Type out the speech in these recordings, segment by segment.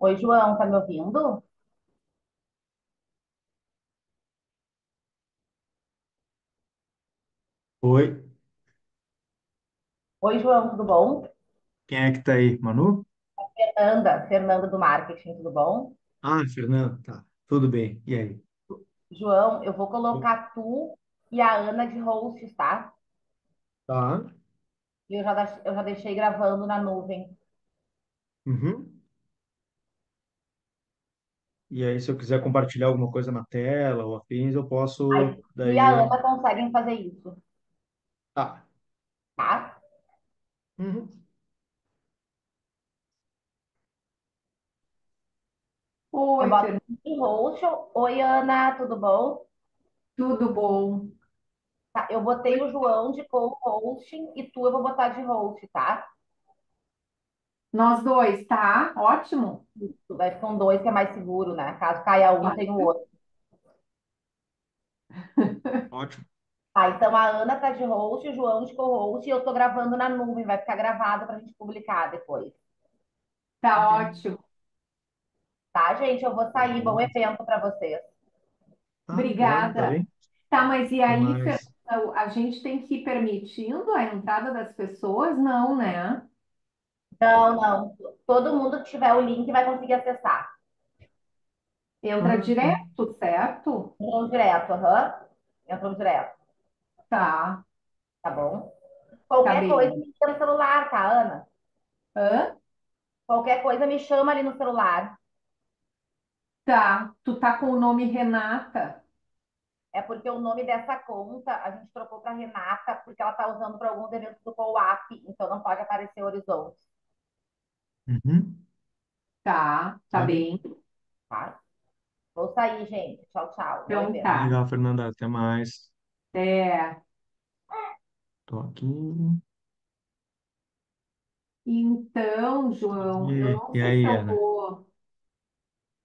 Oi, João, tá me ouvindo? Oi, Oi, João, tudo bom? quem é que tá aí? Manu? Fernanda do marketing, tudo bom? Ah, Fernando, tá. Tudo bem. E aí? João, eu vou O- colocar tu e a Ana de hosts, tá? Tá. E eu já deixei gravando na nuvem. Uhum. E aí, se eu quiser compartilhar alguma coisa na tela ou afins, eu posso Aí, tu e a daí. Ana conseguem fazer isso, Tá. tá? Uhum. Eu Oi, boto Fer, em host. Oi, Ana, tudo bom? tudo bom? Tá, eu botei o João de co-hosting e tu eu vou botar de host, tá? Nós dois, tá? Ótimo. Tu vai ficar um dois que é mais seguro, né? Caso caia um, Tá. tem o outro. Ótimo. Tá, então a Ana tá de host, o João de co-host e eu tô gravando na nuvem, vai ficar gravado pra gente publicar depois. Tá Ok. ótimo. Tá, gente? Eu vou sair. Bom Beleza. evento pra vocês. Tá, obrigado, tá Obrigada. bem? Tá, mas e Até aí, mais. Fernanda, a gente tem que ir permitindo a entrada das pessoas? Não, né? Não, não. Todo mundo que tiver o link vai conseguir acessar. Entra Ah, tá. direto, certo? Entrou direto, aham. Entrou direto, Tá, tá bom? tá Qualquer coisa bem. me chama no celular, tá, Ana? Hã? Qualquer coisa me chama ali no celular. Tá, tu tá com o nome Renata. É porque o nome dessa conta a gente trocou para Renata, porque ela tá usando para alguns eventos do Co-op, então não pode aparecer Horizonte, Uhum. Tá, tá Tá bem. bem. tá? Vou sair, gente. Tchau, tchau. Bom Então evento. Tá tá. legal, Fernanda. Até mais. É. Tô aqui. Então, João, eu não E sei se aí, eu Ana? vou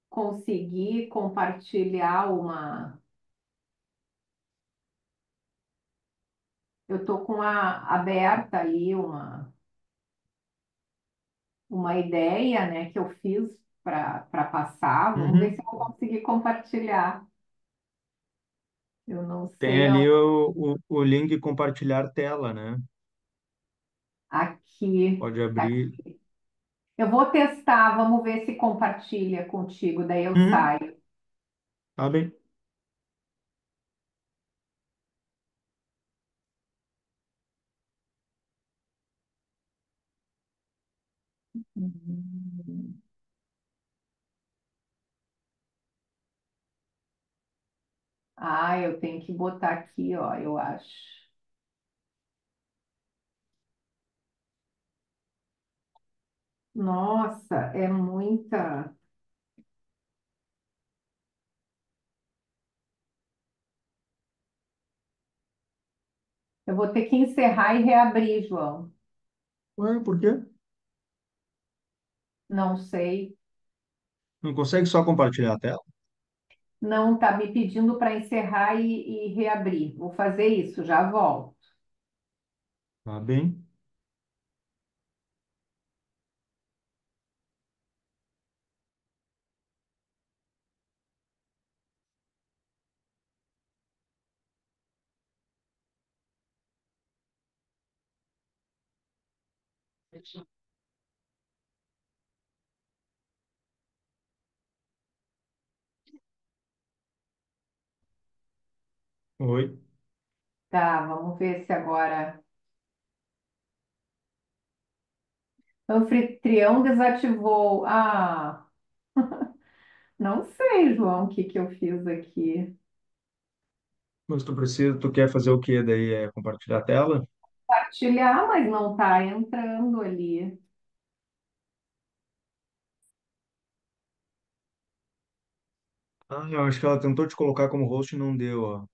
conseguir compartilhar uma. Eu estou com a aberta ali uma ideia, né, que eu fiz para passar. Vamos ver se Uhum. eu vou conseguir compartilhar. Eu não Tem sei ali o link compartilhar tela, né? aqui. Pode Tá abrir. aqui. Eu vou testar, vamos ver se compartilha contigo, daí eu Uhum. saio. Tá bem. Uhum. Ah, eu tenho que botar aqui, ó, eu acho. Nossa, é muita. Eu vou ter que encerrar e reabrir, João. Ué, por quê? Não sei. Não consegue só compartilhar a tela? Não está me pedindo para encerrar e reabrir. Vou fazer isso, já volto. Tá bem. Oi. Tá, vamos ver se agora. O anfitrião desativou. Ah, não sei, João, o que que eu fiz aqui. Mas tu quer fazer o quê daí? É compartilhar a tela? Partilhar, mas não está entrando ali. Ah, eu acho que ela tentou te colocar como host e não deu, ó.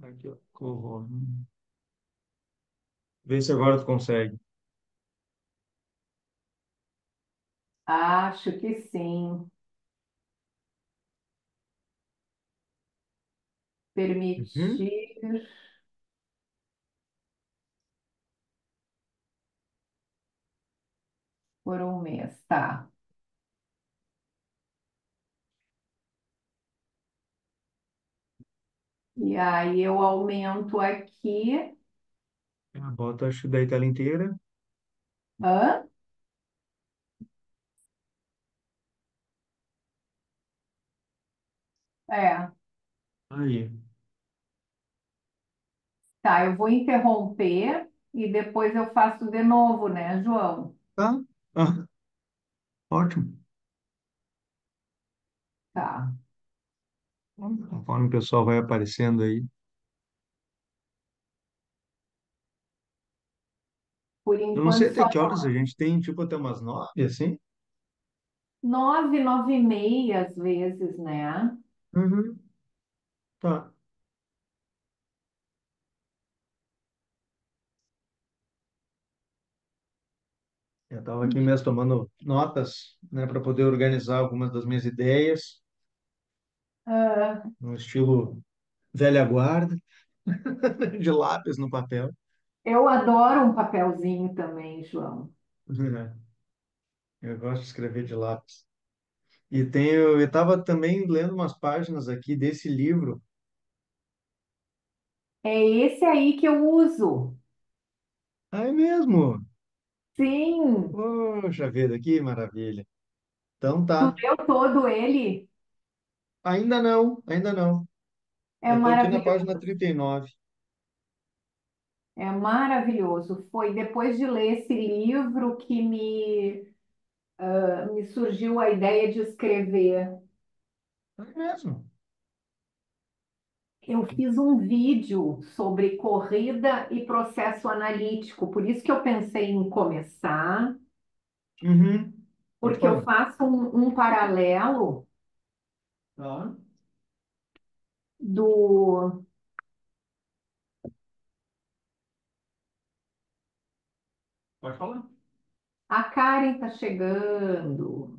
Aqui, ó. Vê se agora tu consegue. Acho que sim. Uhum. Permitir. por um mês, tá. E aí eu aumento aqui. Bota, acho, daí tela inteira. Hã? É, Aí. tá, eu vou interromper e depois eu faço de novo, né, João? Tá? Ah, ótimo. Tá. Conforme o pessoal vai aparecendo aí. Por Eu não sei enquanto até só que horas a gente tem, tipo, até umas 9, assim. 9, 9h30 às vezes, né? Uhum. Tá. Eu estava aqui mesmo tomando notas, né, para poder organizar algumas das minhas ideias, Ah, no estilo velha guarda, de lápis no papel. eu adoro um papelzinho também, João. Eu gosto de escrever de lápis. E tenho, eu estava também lendo umas páginas aqui desse livro. É esse aí que eu uso. Ah, é mesmo? Sim, Poxa vida, que maravilha. Então tu tá. leu todo ele? Ainda não, ainda não. É Eu estou aqui na página maravilhoso. 39. É maravilhoso. Foi depois de ler esse livro que me surgiu a ideia de escrever. É mesmo? Eu fiz um vídeo sobre corrida e processo analítico, por isso que eu pensei em começar, Uhum. Pode porque eu falar. faço um paralelo Tá. do. Pode falar. A Karen está chegando.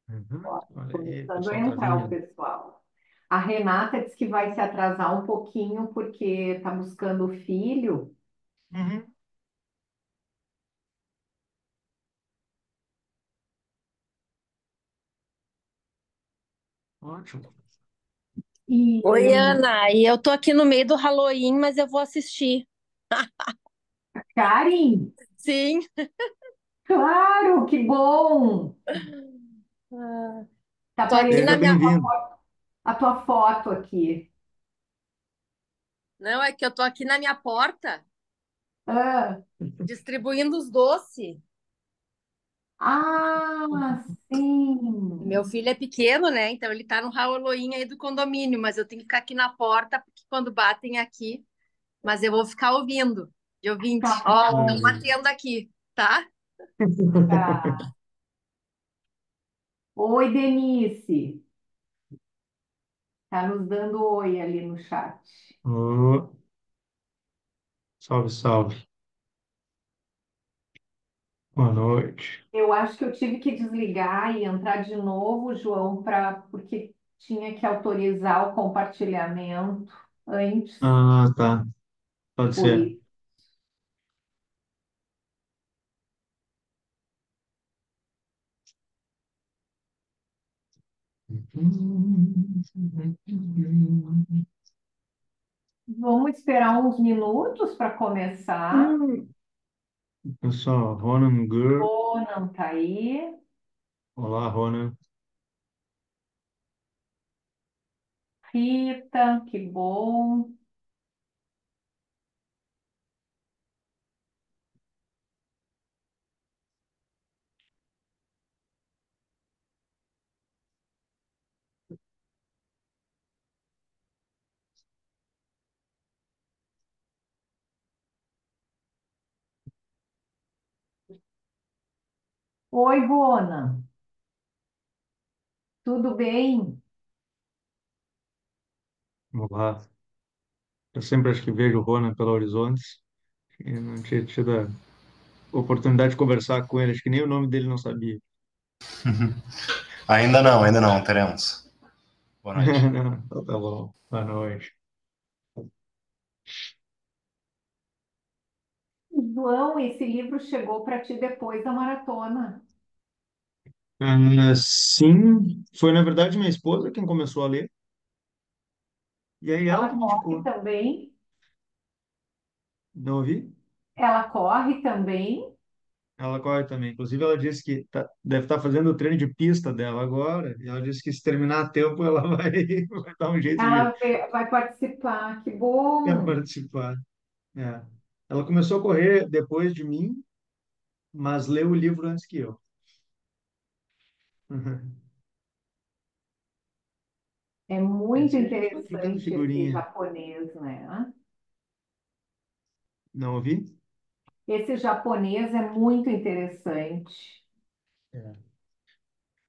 Uhum. Ó, Olha aí, o começando a pessoal tá entrar o vindo. pessoal. A Renata disse que vai se atrasar um pouquinho porque está buscando o filho. Uhum. Ótimo. E Oi, Ana. E eu tô aqui no meio do Halloween, mas eu vou assistir. Karen, Sim. claro, que bom! Ah, Tá tô aqui Seja na aparecendo minha. bem-vindo. a tua foto aqui. Não, é que eu tô aqui na minha porta Ah, distribuindo os doces. ah, Meu sim. filho é pequeno, né? Então ele tá no Halloween aí do condomínio, mas eu tenho que ficar aqui na porta, porque quando batem aqui, mas eu vou ficar ouvindo, de ouvinte. Tá, Ó, estão Hum. batendo aqui, tá? tá. Oi, Denise. Tá nos dando oi ali no chat. Ô, salve, salve. Boa noite. Eu acho que eu tive que desligar e entrar de novo, João, porque tinha que autorizar o compartilhamento antes. Ah, tá. Pode Por ser. isso. Vamos esperar uns minutos para começar. Pessoal, Ronan Gur. O não tá aí. Olá, Ronan. Rita, que bom. Oi, Rona. Tudo bem? Olá. Eu sempre acho que vejo o Ronan pelo Horizontes e não tinha tido a oportunidade de conversar com ele. Acho que nem o nome dele não sabia. Ainda não, teremos. Boa noite. Não, então tá bom. Boa noite. João, esse livro chegou para ti depois da maratona. Sim, foi na verdade minha esposa quem começou a ler, e aí ela Ela que me corre indicou. também. Não ouvi? Ela corre também. Ela corre também. Inclusive, ela disse que deve estar fazendo o treino de pista dela agora, e ela disse que se terminar a tempo, ela vai dar um jeito Vai participar. Que de bom. participar. É. Ela começou a correr depois de mim, mas leu o livro antes que eu. É É muito isso que a gente vai trocando interessante esse figurinha. japonês, né? Não ouvi? Esse japonês é muito interessante. É.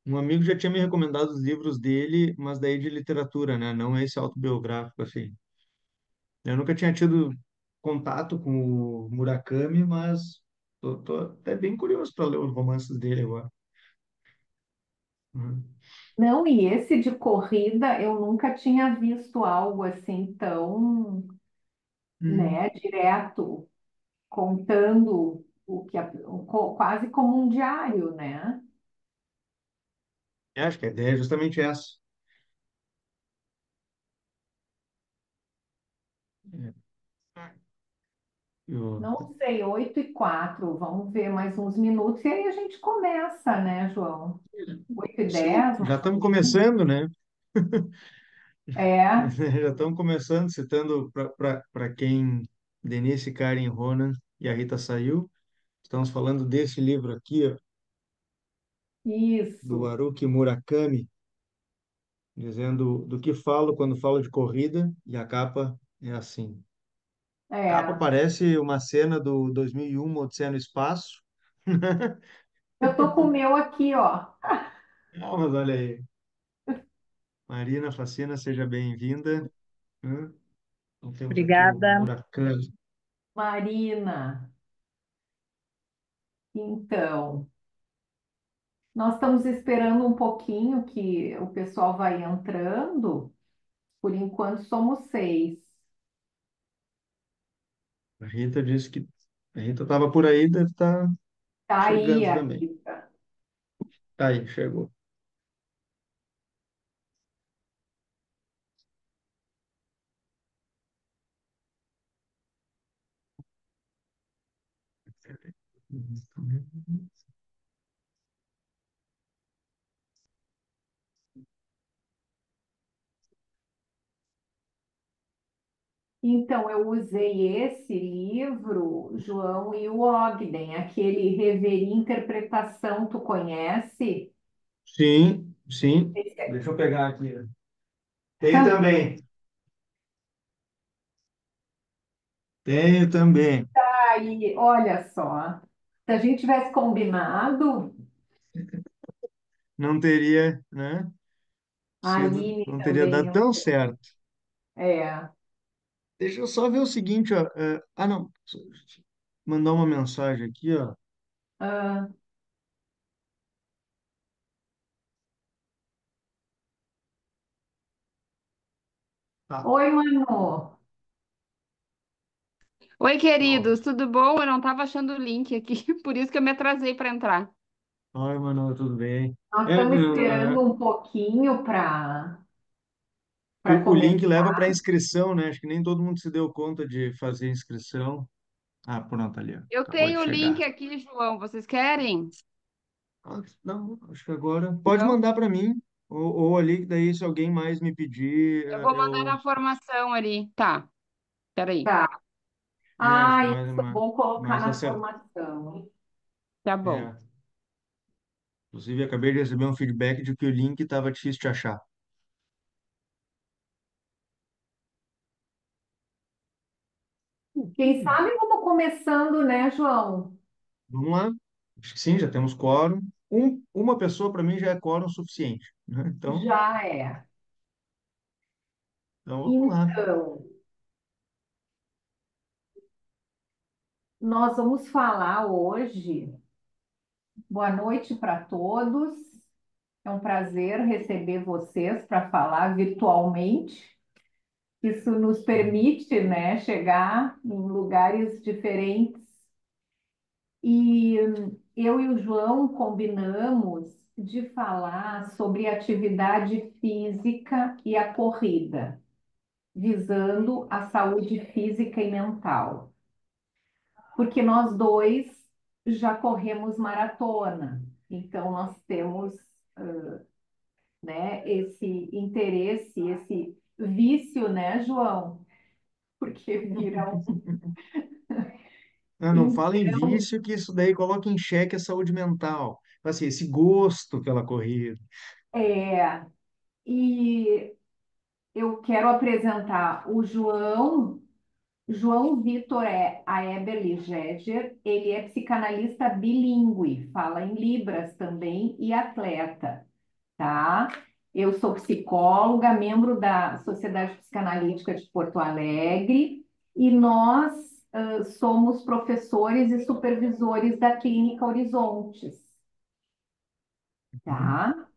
Um amigo já tinha me recomendado os livros dele, mas daí de literatura, né? Não esse autobiográfico, assim. Eu nunca tinha tido contato com o Murakami, mas tô até bem curioso para ler os romances dele agora. Uhum. Não, e esse de corrida eu nunca tinha visto algo assim tão, Hum. né, direto, contando quase como um diário, né? Acho que a ideia é justamente essa. É. Eu- Não sei, 8:04, vamos ver mais uns minutos e aí a gente começa, né, João? 8:10, Sim, já mais ou estamos menos. começando, né? É, Já estamos começando, citando para quem Denise Karen Ronan e a Rita saiu. Estamos falando desse livro aqui, ó, do isso. Haruki Murakami, dizendo do que falo quando falo de corrida, e a capa é assim. Capa É. parece uma cena do 2001, Odisseia no Espaço. Eu tô com o meu aqui, ó. Ah, mas olha aí. Marina Facina, seja bem-vinda. Então temos aqui o Obrigada. Murakami. Marina, então, nós estamos esperando um pouquinho que o pessoal vai entrando. Por enquanto somos 6. A Rita disse que a Rita estava por aí, deve estar Tá aí chegando a também. Rita. Tá aí, chegou. Então, eu usei esse livro, João e o Ogden, aquele Reverie Interpretação, tu conhece? Sim, sim. Esse Deixa eu pegar aqui. Tenho também. Tenho também. aí, olha só, se a gente tivesse combinado, Não teria, né? a Sido, Aline não teria também, dado tão certo. é, Deixa eu só ver o seguinte, ó. Não. Mandar uma mensagem aqui, ó. ah, Tá. oi, Manu. Oi, Ó. queridos, tudo bom? Eu não estava achando o link aqui, por isso que eu me atrasei para entrar. Oi, Manoel, tudo bem? Nós É, estamos esperando um pouquinho para o link começar. leva para inscrição, né? Acho que nem todo mundo se deu conta de fazer inscrição. Ah, pronto, ali, ó. Eu Acabou de tenho o link chegar. aqui, João. Vocês querem? Não, acho que agora pode Não? mandar para mim ou ali, que daí se alguém mais me pedir, Eu vou mandar eu na formação ali. Tá, peraí. Tá. acho que Ah, é isso é bom colocar mais na acertado. formação. Tá bom. É. Inclusive, acabei de receber um feedback de que o link estava difícil de achar. Quem sabe vamos começando, né, João? Vamos lá. Acho que sim, já temos quórum. Uma pessoa para mim já é quórum suficiente, né? Já é. Então vamos lá. Então, nós vamos falar hoje. Boa noite para todos. É um prazer receber vocês para falar virtualmente. Isso nos permite, né, chegar em lugares diferentes. E eu e o João combinamos de falar sobre atividade física e a corrida, visando a saúde física e mental. Porque nós dois já corremos maratona, então nós temos, né, esse interesse, esse vício, né, João? Porque viram. Não, não fala em Então, vício, que isso daí coloca em xeque a saúde mental. Assim, esse gosto pela corrida. é, e eu quero apresentar o João. João Vitor é a Eberly Gedger, ele é psicanalista bilíngue, fala em Libras também e atleta, tá? Eu sou psicóloga, membro da Sociedade Psicanalítica de Porto Alegre e nós somos professores e supervisores da Clínica Horizontes, Uhum. tá?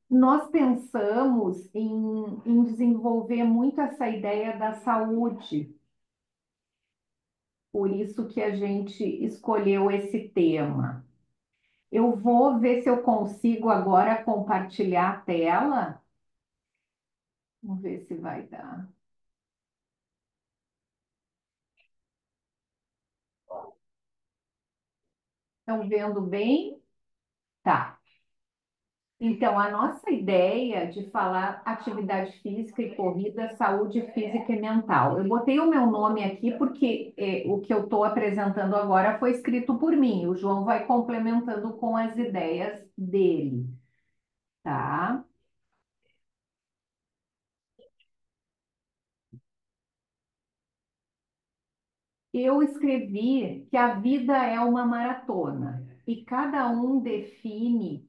Nós pensamos em desenvolver muito essa ideia da saúde, por isso que a gente escolheu esse tema. Eu vou ver se eu consigo agora compartilhar a tela. Vamos ver se vai dar. Estão vendo bem? Tá. Então, a nossa ideia de falar atividade física e corrida, saúde física e mental. Eu botei o meu nome aqui porque o que eu estou apresentando agora foi escrito por mim. O João vai complementando com as ideias dele, tá? Eu escrevi que a vida é uma maratona e cada um define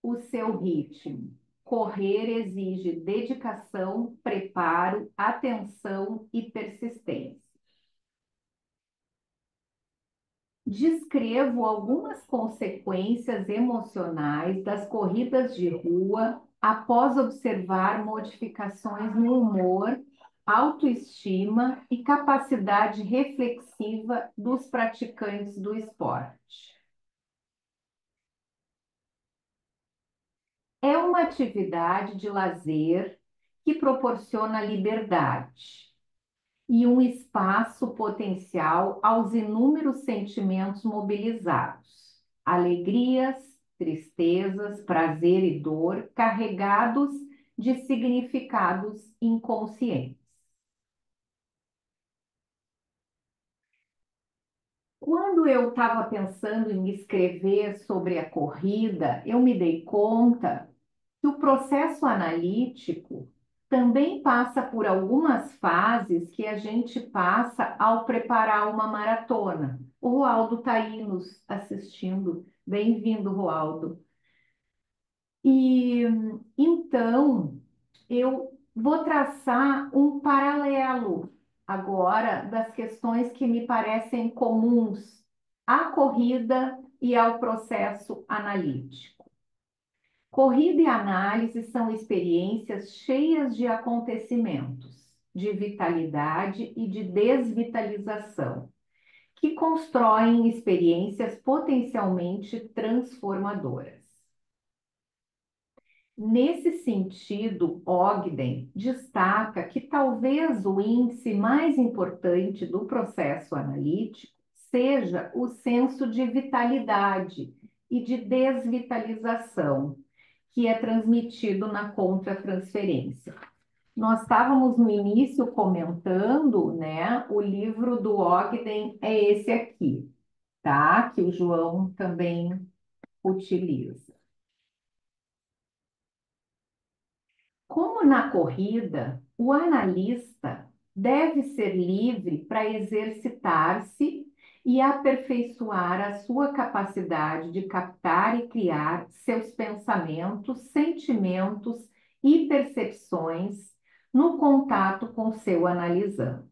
o seu ritmo. Correr exige dedicação, preparo, atenção e persistência. Descrevo algumas consequências emocionais das corridas de rua após observar modificações no humor, autoestima e capacidade reflexiva dos praticantes do esporte. É uma atividade de lazer que proporciona liberdade e um espaço potencial aos inúmeros sentimentos mobilizados, alegrias, tristezas, prazer e dor, carregados de significados inconscientes. Quando eu estava pensando em escrever sobre a corrida, eu me dei conta que o processo analítico também passa por algumas fases que a gente passa ao preparar uma maratona. O Roaldo está aí nos assistindo. Bem-vindo, Roaldo. E então eu vou traçar um paralelo agora das questões que me parecem comuns à corrida e ao processo analítico. Corrida e análise são experiências cheias de acontecimentos, de vitalidade e de desvitalização, que constroem experiências potencialmente transformadoras. Nesse sentido, Ogden destaca que talvez o índice mais importante do processo analítico seja o senso de vitalidade e de desvitalização, que é transmitido na contratransferência. Nós estávamos no início comentando, né? O livro do Ogden é esse aqui, tá? Que o João também utiliza. Como na corrida, o analista deve ser livre para exercitar-se e aperfeiçoar a sua capacidade de captar e criar seus pensamentos, sentimentos e percepções no contato com seu analisando.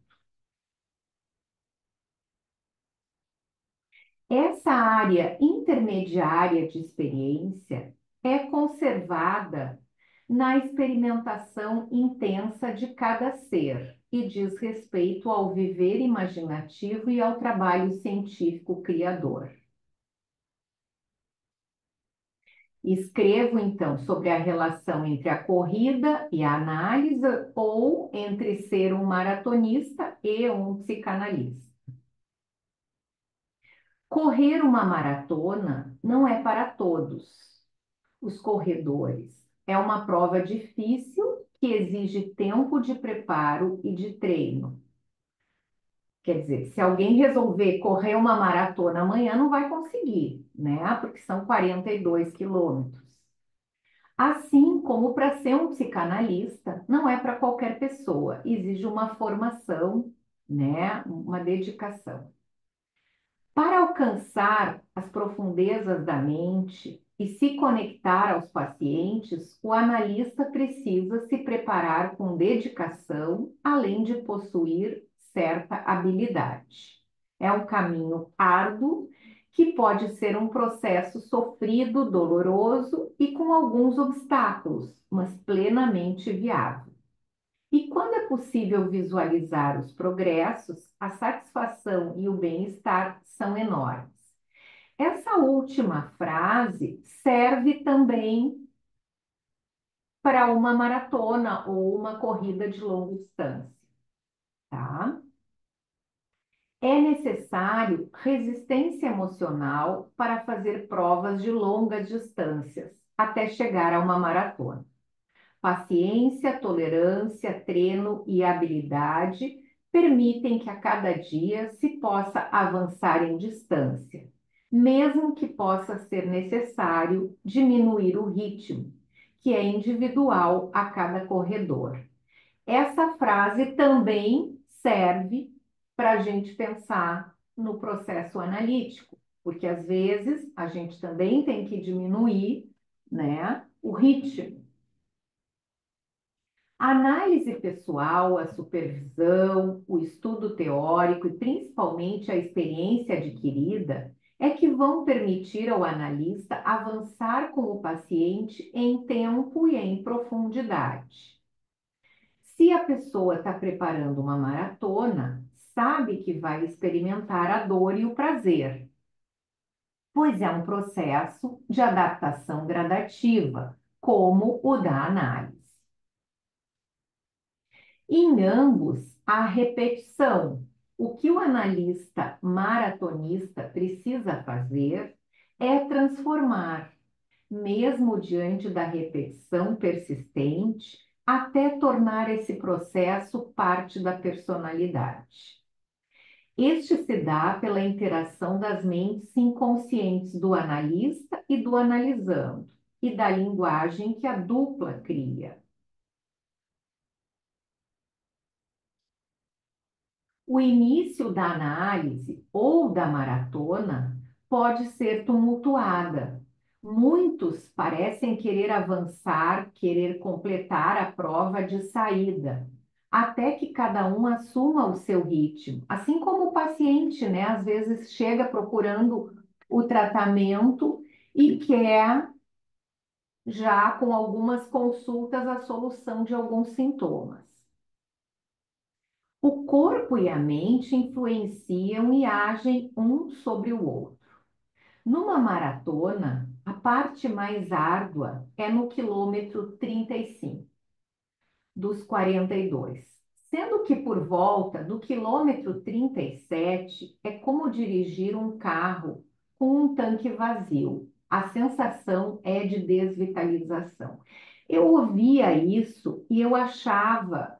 Essa área intermediária de experiência é conservada na experimentação intensa de cada ser e diz respeito ao viver imaginativo e ao trabalho científico criador. Escrevo, então, sobre a relação entre a corrida e a análise ou entre ser um maratonista e um psicanalista. Correr uma maratona não é para todos os corredores. É uma prova difícil que exige tempo de preparo e de treino. Quer dizer, se alguém resolver correr uma maratona amanhã, não vai conseguir, né? Porque são 42 quilômetros. Assim como para ser um psicanalista, não é para qualquer pessoa, exige uma formação, né? Uma dedicação. Para alcançar as profundezas da mente e se conectar aos pacientes, o analista precisa se preparar com dedicação, além de possuir certa habilidade. É um caminho árduo que pode ser um processo sofrido, doloroso e com alguns obstáculos, mas plenamente viável. E quando é possível visualizar os progressos, a satisfação e o bem-estar são enormes. Essa última frase serve também para uma maratona ou uma corrida de longa distância, tá? É necessário resistência emocional para fazer provas de longas distâncias, até chegar a uma maratona. Paciência, tolerância, treino e habilidade permitem que a cada dia se possa avançar em distância, mesmo que possa ser necessário diminuir o ritmo, que é individual a cada corredor. Essa frase também serve para a gente pensar no processo analítico, porque às vezes a gente também tem que diminuir, né, o ritmo. A análise pessoal, a supervisão, o estudo teórico e principalmente a experiência adquirida é que vão permitir ao analista avançar com o paciente em tempo e em profundidade. Se a pessoa está preparando uma maratona, sabe que vai experimentar a dor e o prazer, pois é um processo de adaptação gradativa, como o da análise. Em ambos, há repetição. O que o analista maratonista precisa fazer é transformar, mesmo diante da repetição persistente, até tornar esse processo parte da personalidade. Este se dá pela interação das mentes inconscientes do analista e do analisando, e da linguagem que a dupla cria. O início da análise ou da maratona pode ser tumultuada. Muitos parecem querer avançar, querer completar a prova de saída, até que cada um assuma o seu ritmo. Assim como o paciente, né, às vezes chega procurando o tratamento e quer já com algumas consultas a solução de alguns sintomas. O corpo e a mente influenciam e agem um sobre o outro. Numa maratona, a parte mais árdua é no quilômetro 35 dos 42, sendo que por volta do quilômetro 37 é como dirigir um carro com um tanque vazio. A sensação é de desvitalização. Eu ouvia isso e eu achava,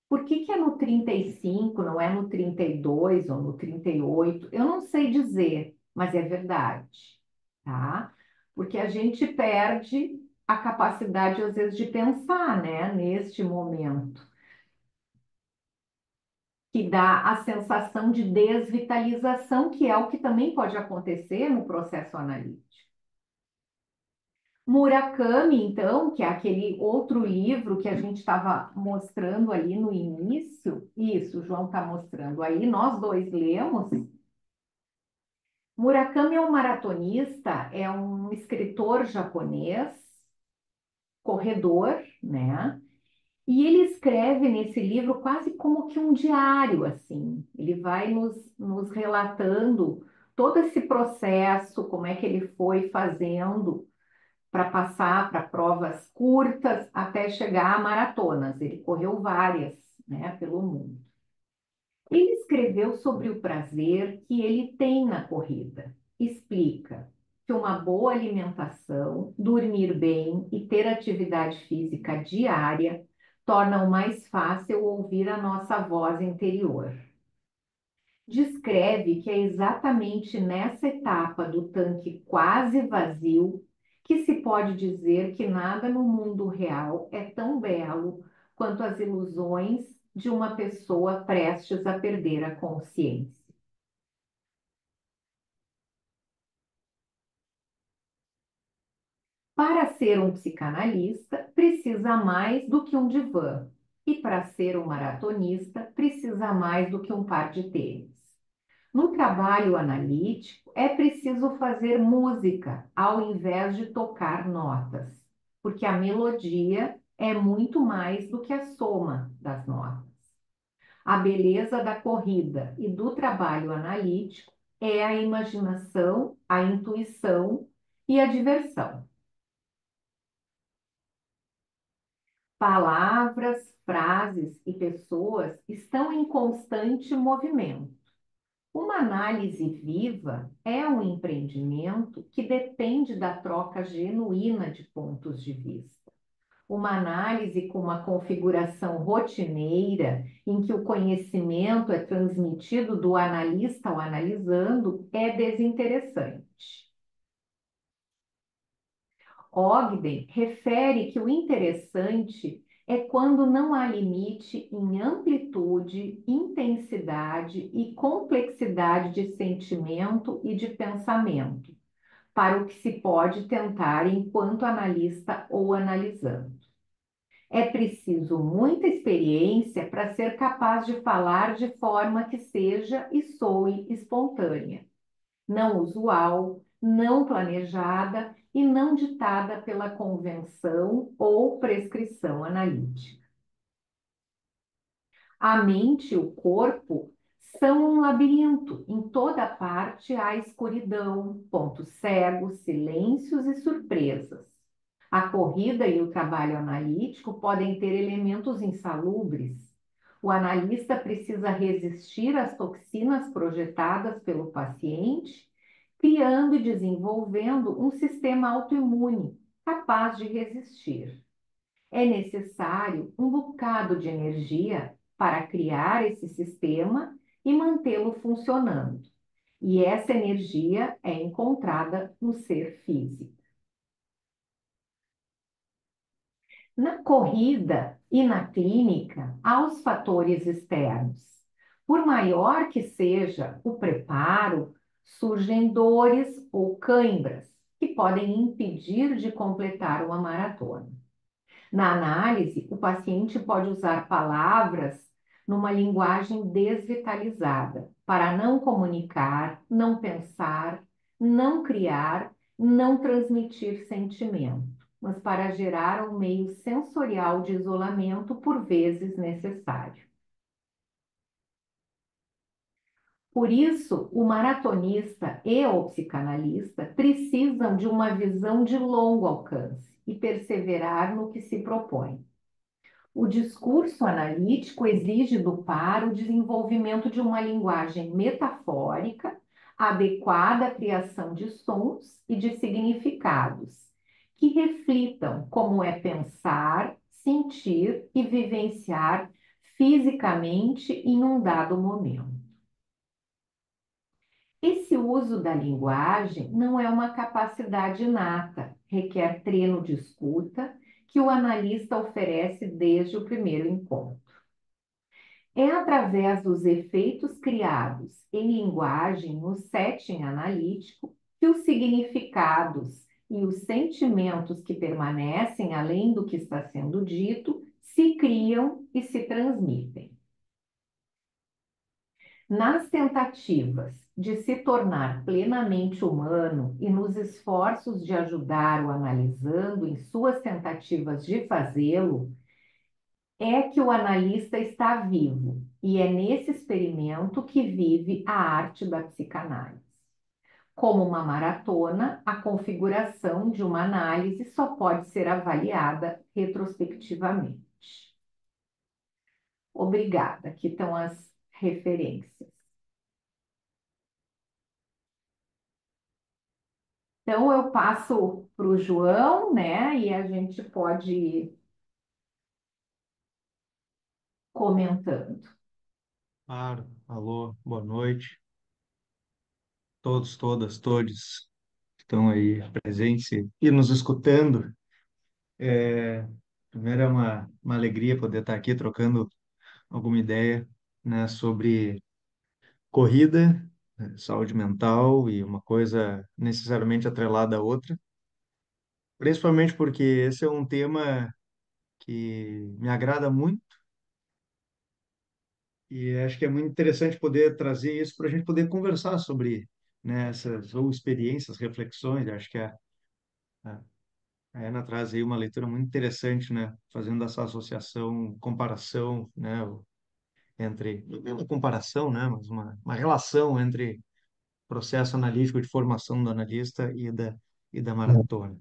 por que que é no 35, não é no 32 ou no 38? Eu não sei dizer, mas é verdade, tá? Porque a gente perde a capacidade, às vezes, de pensar, né, neste momento, que dá a sensação de desvitalização, que é o que também pode acontecer no processo analítico. Murakami, então, que é aquele outro livro que a gente estava mostrando ali no início, isso, o João está mostrando aí, nós dois lemos. Murakami é um maratonista, é um escritor japonês, corredor, né? E ele escreve nesse livro quase como que um diário, assim. Ele vai nos relatando todo esse processo, como é que ele foi fazendo para passar para provas curtas até chegar a maratonas. Ele correu várias, né, pelo mundo. Ele escreveu sobre o prazer que ele tem na corrida. Explica que uma boa alimentação, dormir bem e ter atividade física diária tornam mais fácil ouvir a nossa voz interior. Descreve que é exatamente nessa etapa do tanque quase vazio que se pode dizer que nada no mundo real é tão belo quanto as ilusões de uma pessoa prestes a perder a consciência. Para ser um psicanalista, precisa mais do que um divã. E para ser um maratonista, precisa mais do que um par de tênis. No trabalho analítico, é preciso fazer música ao invés de tocar notas, porque a melodia é muito mais do que a soma das notas. A beleza da corrida e do trabalho analítico é a imaginação, a intuição e a diversão. Palavras, frases e pessoas estão em constante movimento. Uma análise viva é um empreendimento que depende da troca genuína de pontos de vista. Uma análise com uma configuração rotineira, em que o conhecimento é transmitido do analista ao analisando, é desinteressante. Ogden refere que o interessante é quando não há limite em amplitude, intensidade e complexidade de sentimento e de pensamento, para o que se pode tentar enquanto analista ou analisando. É preciso muita experiência para ser capaz de falar de forma que seja e soe espontânea, não usual, não planejada e não ditada pela convenção ou prescrição analítica. A mente e o corpo são um labirinto. Em toda parte há escuridão, pontos cegos, silêncios e surpresas. A corrida e o trabalho analítico podem ter elementos insalubres. O analista precisa resistir às toxinas projetadas pelo paciente, criando e desenvolvendo um sistema autoimune capaz de resistir. É necessário um bocado de energia para criar esse sistema e mantê-lo funcionando. E essa energia é encontrada no ser físico. Na corrida e na clínica, há os fatores externos. Por maior que seja o preparo, surgem dores ou cãibras que podem impedir de completar uma maratona. Na análise, o paciente pode usar palavras numa linguagem desvitalizada para não comunicar, não pensar, não criar, não transmitir sentimento, mas para gerar um meio sensorial de isolamento por vezes necessário. Por isso, o maratonista e o psicanalista precisam de uma visão de longo alcance e perseverar no que se propõe. O discurso analítico exige do par o desenvolvimento de uma linguagem metafórica, adequada à criação de sons e de significados, que reflitam como é pensar, sentir e vivenciar fisicamente em um dado momento. Esse uso da linguagem não é uma capacidade inata, requer treino de escuta que o analista oferece desde o primeiro encontro. É através dos efeitos criados em linguagem no setting analítico que os significados e os sentimentos que permanecem além do que está sendo dito se criam e se transmitem. Nas tentativas de se tornar plenamente humano e nos esforços de ajudar o analisando em suas tentativas de fazê-lo, é que o analista está vivo, e é nesse experimento que vive a arte da psicanálise. Como uma maratona, a configuração de uma análise só pode ser avaliada retrospectivamente. Obrigada. Aqui estão as referências. Então, eu passo para o João, né? E a gente pode ir comentando. Claro. Alô, boa noite. Todos, todas, todes que estão aí presentes e nos escutando. Primeiro é uma alegria poder estar aqui trocando alguma ideia, né, sobre corrida, saúde mental e uma coisa necessariamente atrelada à outra, principalmente porque esse é um tema que me agrada muito e acho que é muito interessante poder trazer isso para a gente poder conversar sobre, né, essas ou experiências, reflexões. Acho que a a Ana traz aí uma leitura muito interessante, né, fazendo essa associação, comparação, né, entre, não é uma comparação, né, mas uma relação entre processo analítico de formação do analista e da maratona.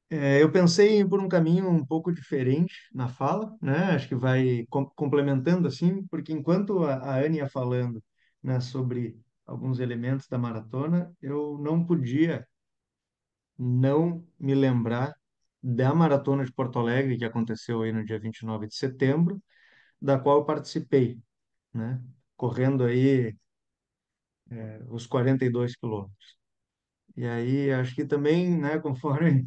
Eu pensei por um caminho um pouco diferente na fala, né? Acho que vai complementando assim, porque enquanto a Anne ia falando, né, sobre alguns elementos da maratona, eu não podia não me lembrar da Maratona de Porto Alegre, que aconteceu aí no dia 29 de setembro, da qual eu participei, né? Correndo aí os 42 quilômetros. E aí, acho que também, né, conforme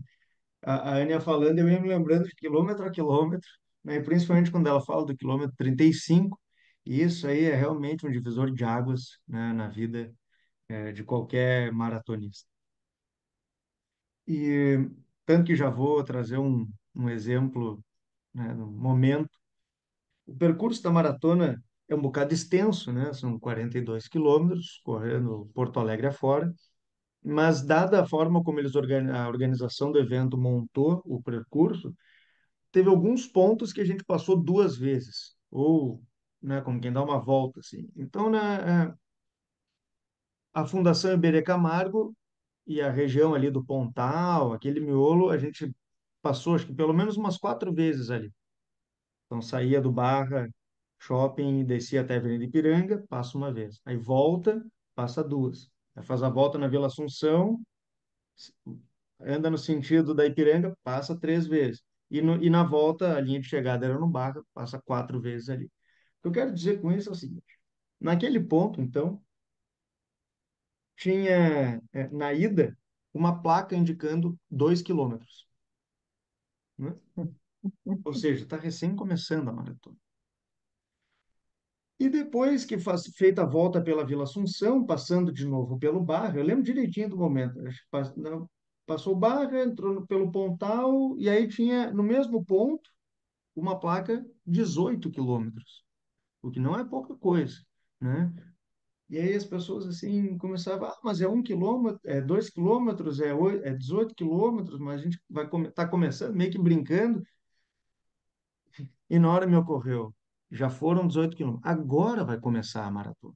a Ania falando, eu ia me lembrando de quilômetro a quilômetro, né, e principalmente quando ela fala do quilômetro 35, e isso aí é realmente um divisor de águas, né, na vida, de qualquer maratonista. E tanto que já vou trazer um exemplo, né, no momento. O percurso da maratona é um bocado extenso, né, são 42 quilômetros, correndo Porto Alegre afora. Mas, dada a forma como a organização do evento montou o percurso, teve alguns pontos que a gente passou duas vezes, ou, né, como quem dá uma volta, assim. Então, a Fundação Iberê Camargo e a região ali do Pontal, aquele miolo, a gente passou, acho que pelo menos umas quatro vezes ali. Então, saía do Barra Shopping e descia até a Avenida Ipiranga, passa uma vez. Aí volta, passa duas. Aí faz a volta na Vila Assunção, anda no sentido da Ipiranga, passa três vezes. E na volta, a linha de chegada era no Barra, passa quatro vezes ali. O que eu quero dizer com isso é o seguinte: naquele ponto, então, tinha, na ida, uma placa indicando 2 quilômetros, né? Ou seja, está recém começando a maratona. E depois que faz feita a volta pela Vila Assunção, passando de novo pelo Barra, eu lembro direitinho do momento. Acho que não, passou o Barra, entrou pelo Pontal, e aí tinha, no mesmo ponto, uma placa 18 quilômetros, o que não é pouca coisa, né? E aí as pessoas assim começavam, mas é 1 quilômetro, é 2 quilômetros, é 18 quilômetros, mas a gente tá começando meio que brincando, e na hora me ocorreu, já foram 18 quilômetros, agora vai começar a maratona.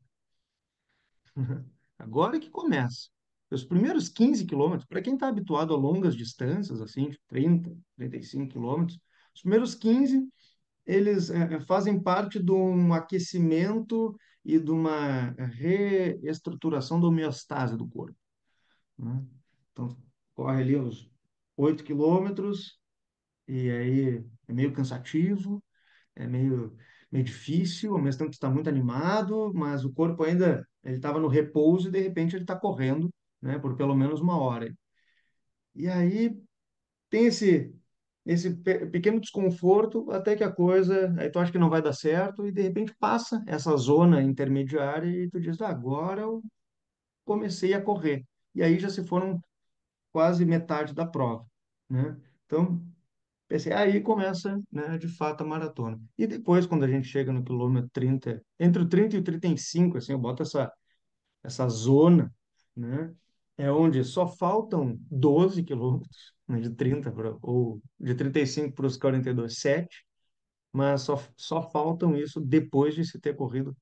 Agora que começa. Os primeiros 15 quilômetros, para quem está habituado a longas distâncias, assim, de 30, 35 quilômetros, os primeiros 15 eles fazem parte de um aquecimento e de uma reestruturação da homeostase do corpo, né? Então, corre ali uns 8 quilômetros e aí é meio cansativo, é meio difícil, ao mesmo tempo que está muito animado, mas o corpo ainda ele estava no repouso e de repente ele está correndo, né, por pelo menos uma hora. E aí tem esse pequeno desconforto até que a coisa, aí tu acha que não vai dar certo e de repente passa essa zona intermediária e tu diz, agora eu comecei a correr. E aí já se foram quase metade da prova, né? Então, Pensei, aí começa, né, de fato, a maratona. E depois, quando a gente chega no quilômetro 30, entre o 30 e o 35, assim, eu boto essa zona, né, é onde só faltam 12 quilômetros, né, de 30 ou de 35 para os 42, 7, mas só faltam isso depois de se ter corrido,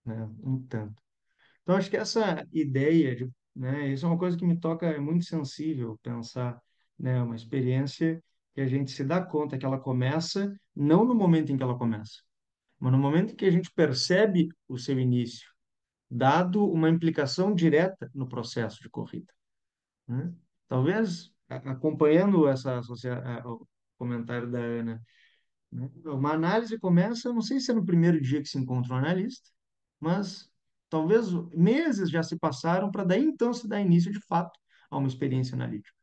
né, um tanto. Então, acho que essa ideia de, né, isso é uma coisa que me toca, é muito sensível pensar, né, uma experiência que a gente se dá conta que ela começa, não no momento em que ela começa, mas no momento em que a gente percebe o seu início, dado uma implicação direta no processo de corrida, né? Talvez, acompanhando o comentário da Ana, né? Uma análise começa, eu não sei se é no primeiro dia que se encontra um analista, mas talvez meses já se passaram para daí então se dar início de fato a uma experiência analítica,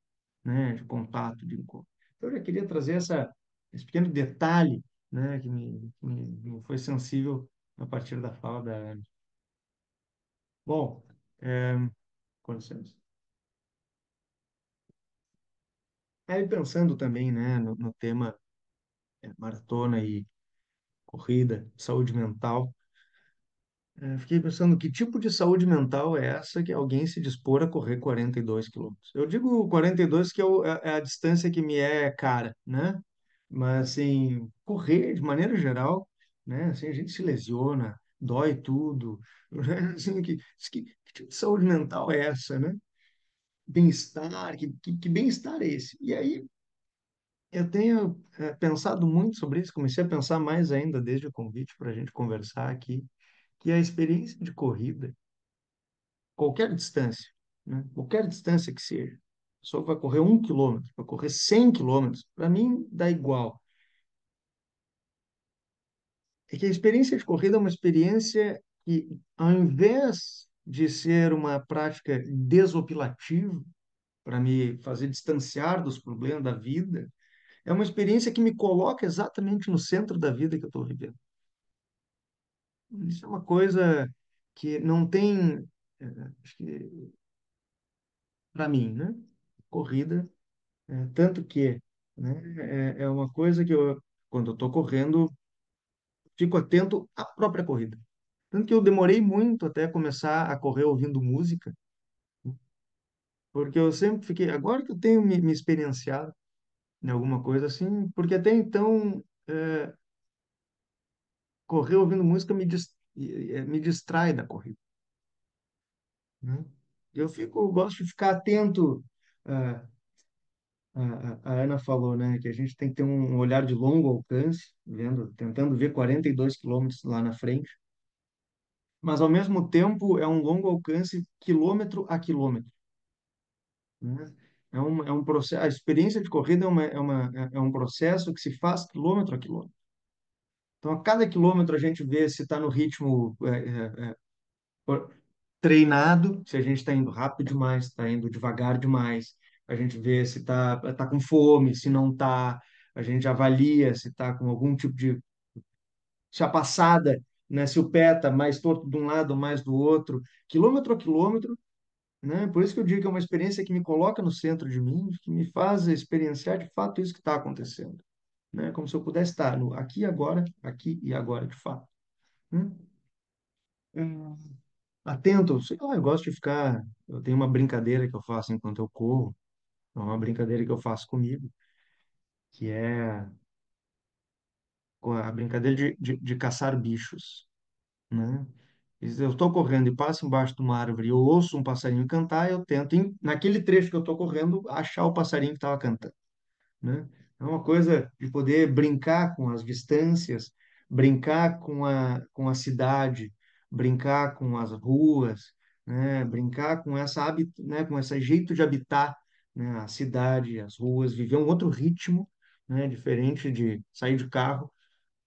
né, de contato, de encontro. Então eu já queria trazer esse pequeno detalhe, né, que me foi sensível a partir da fala da Ana. Bom, é, com licença. Aí pensando também, né, no tema maratona e corrida, saúde mental. Fiquei pensando, que tipo de saúde mental é essa que alguém se dispor a correr 42 quilômetros? Eu digo 42 que é a distância que me é cara, né? Mas, assim, correr de maneira geral, né? Assim, a gente se lesiona, dói tudo, né? Assim, que tipo de saúde mental é essa, né? Bem-estar, que bem-estar é esse? E aí, eu tenho pensado muito sobre isso, comecei a pensar mais ainda desde o convite para a gente conversar aqui, que a experiência de corrida, qualquer distância, né? Qualquer distância que seja, só vai correr 1 quilômetro, vai correr 100 quilômetros, para mim dá igual. É que a experiência de corrida é uma experiência que, ao invés de ser uma prática desopilativa, para me fazer distanciar dos problemas da vida, é uma experiência que me coloca exatamente no centro da vida que eu estou vivendo. Isso é uma coisa que não tem, acho que, para mim, né? Corrida. Tanto que, né, é uma coisa que eu, quando eu estou correndo, fico atento à própria corrida. Tanto que eu demorei muito até começar a correr ouvindo música, porque eu sempre fiquei, agora que eu tenho me experienciado em alguma coisa assim, porque até então, correr ouvindo música me distrai da corrida, né? Gosto de ficar atento. ah, a Ana falou, né, que a gente tem que ter um olhar de longo alcance, tentando ver 42 quilômetros lá na frente, mas ao mesmo tempo é um longo alcance quilômetro a quilômetro, né? É um processo, a experiência de corrida é um processo que se faz quilômetro a quilômetro. Então, a cada quilômetro a gente vê se está no ritmo treinado, se a gente está indo rápido demais, está indo devagar demais, a gente vê se tá com fome, se não está, a gente avalia se está com algum tipo de chapaçada, né? Se o pé está mais torto de um lado ou mais do outro, quilômetro a quilômetro, né? Por isso que eu digo que é uma experiência que me coloca no centro de mim, que me faz experienciar de fato isso que está acontecendo, né? Como se eu pudesse estar no aqui e agora, de fato, né? Hum, Atento, sei lá, eu gosto de ficar. Eu tenho uma brincadeira que eu faço enquanto eu corro, é uma brincadeira que eu faço comigo, que é a brincadeira de caçar bichos, né? Eu estou correndo e passo embaixo de uma árvore e eu ouço um passarinho cantar, eu tento, naquele trecho que eu estou correndo, achar o passarinho que estava cantando, né? É uma coisa de poder brincar com as distâncias, brincar com a cidade, brincar com as ruas, né? Brincar com né? Com esse jeito de habitar, né? A cidade, as ruas, viver um outro ritmo, né? Diferente de sair de carro,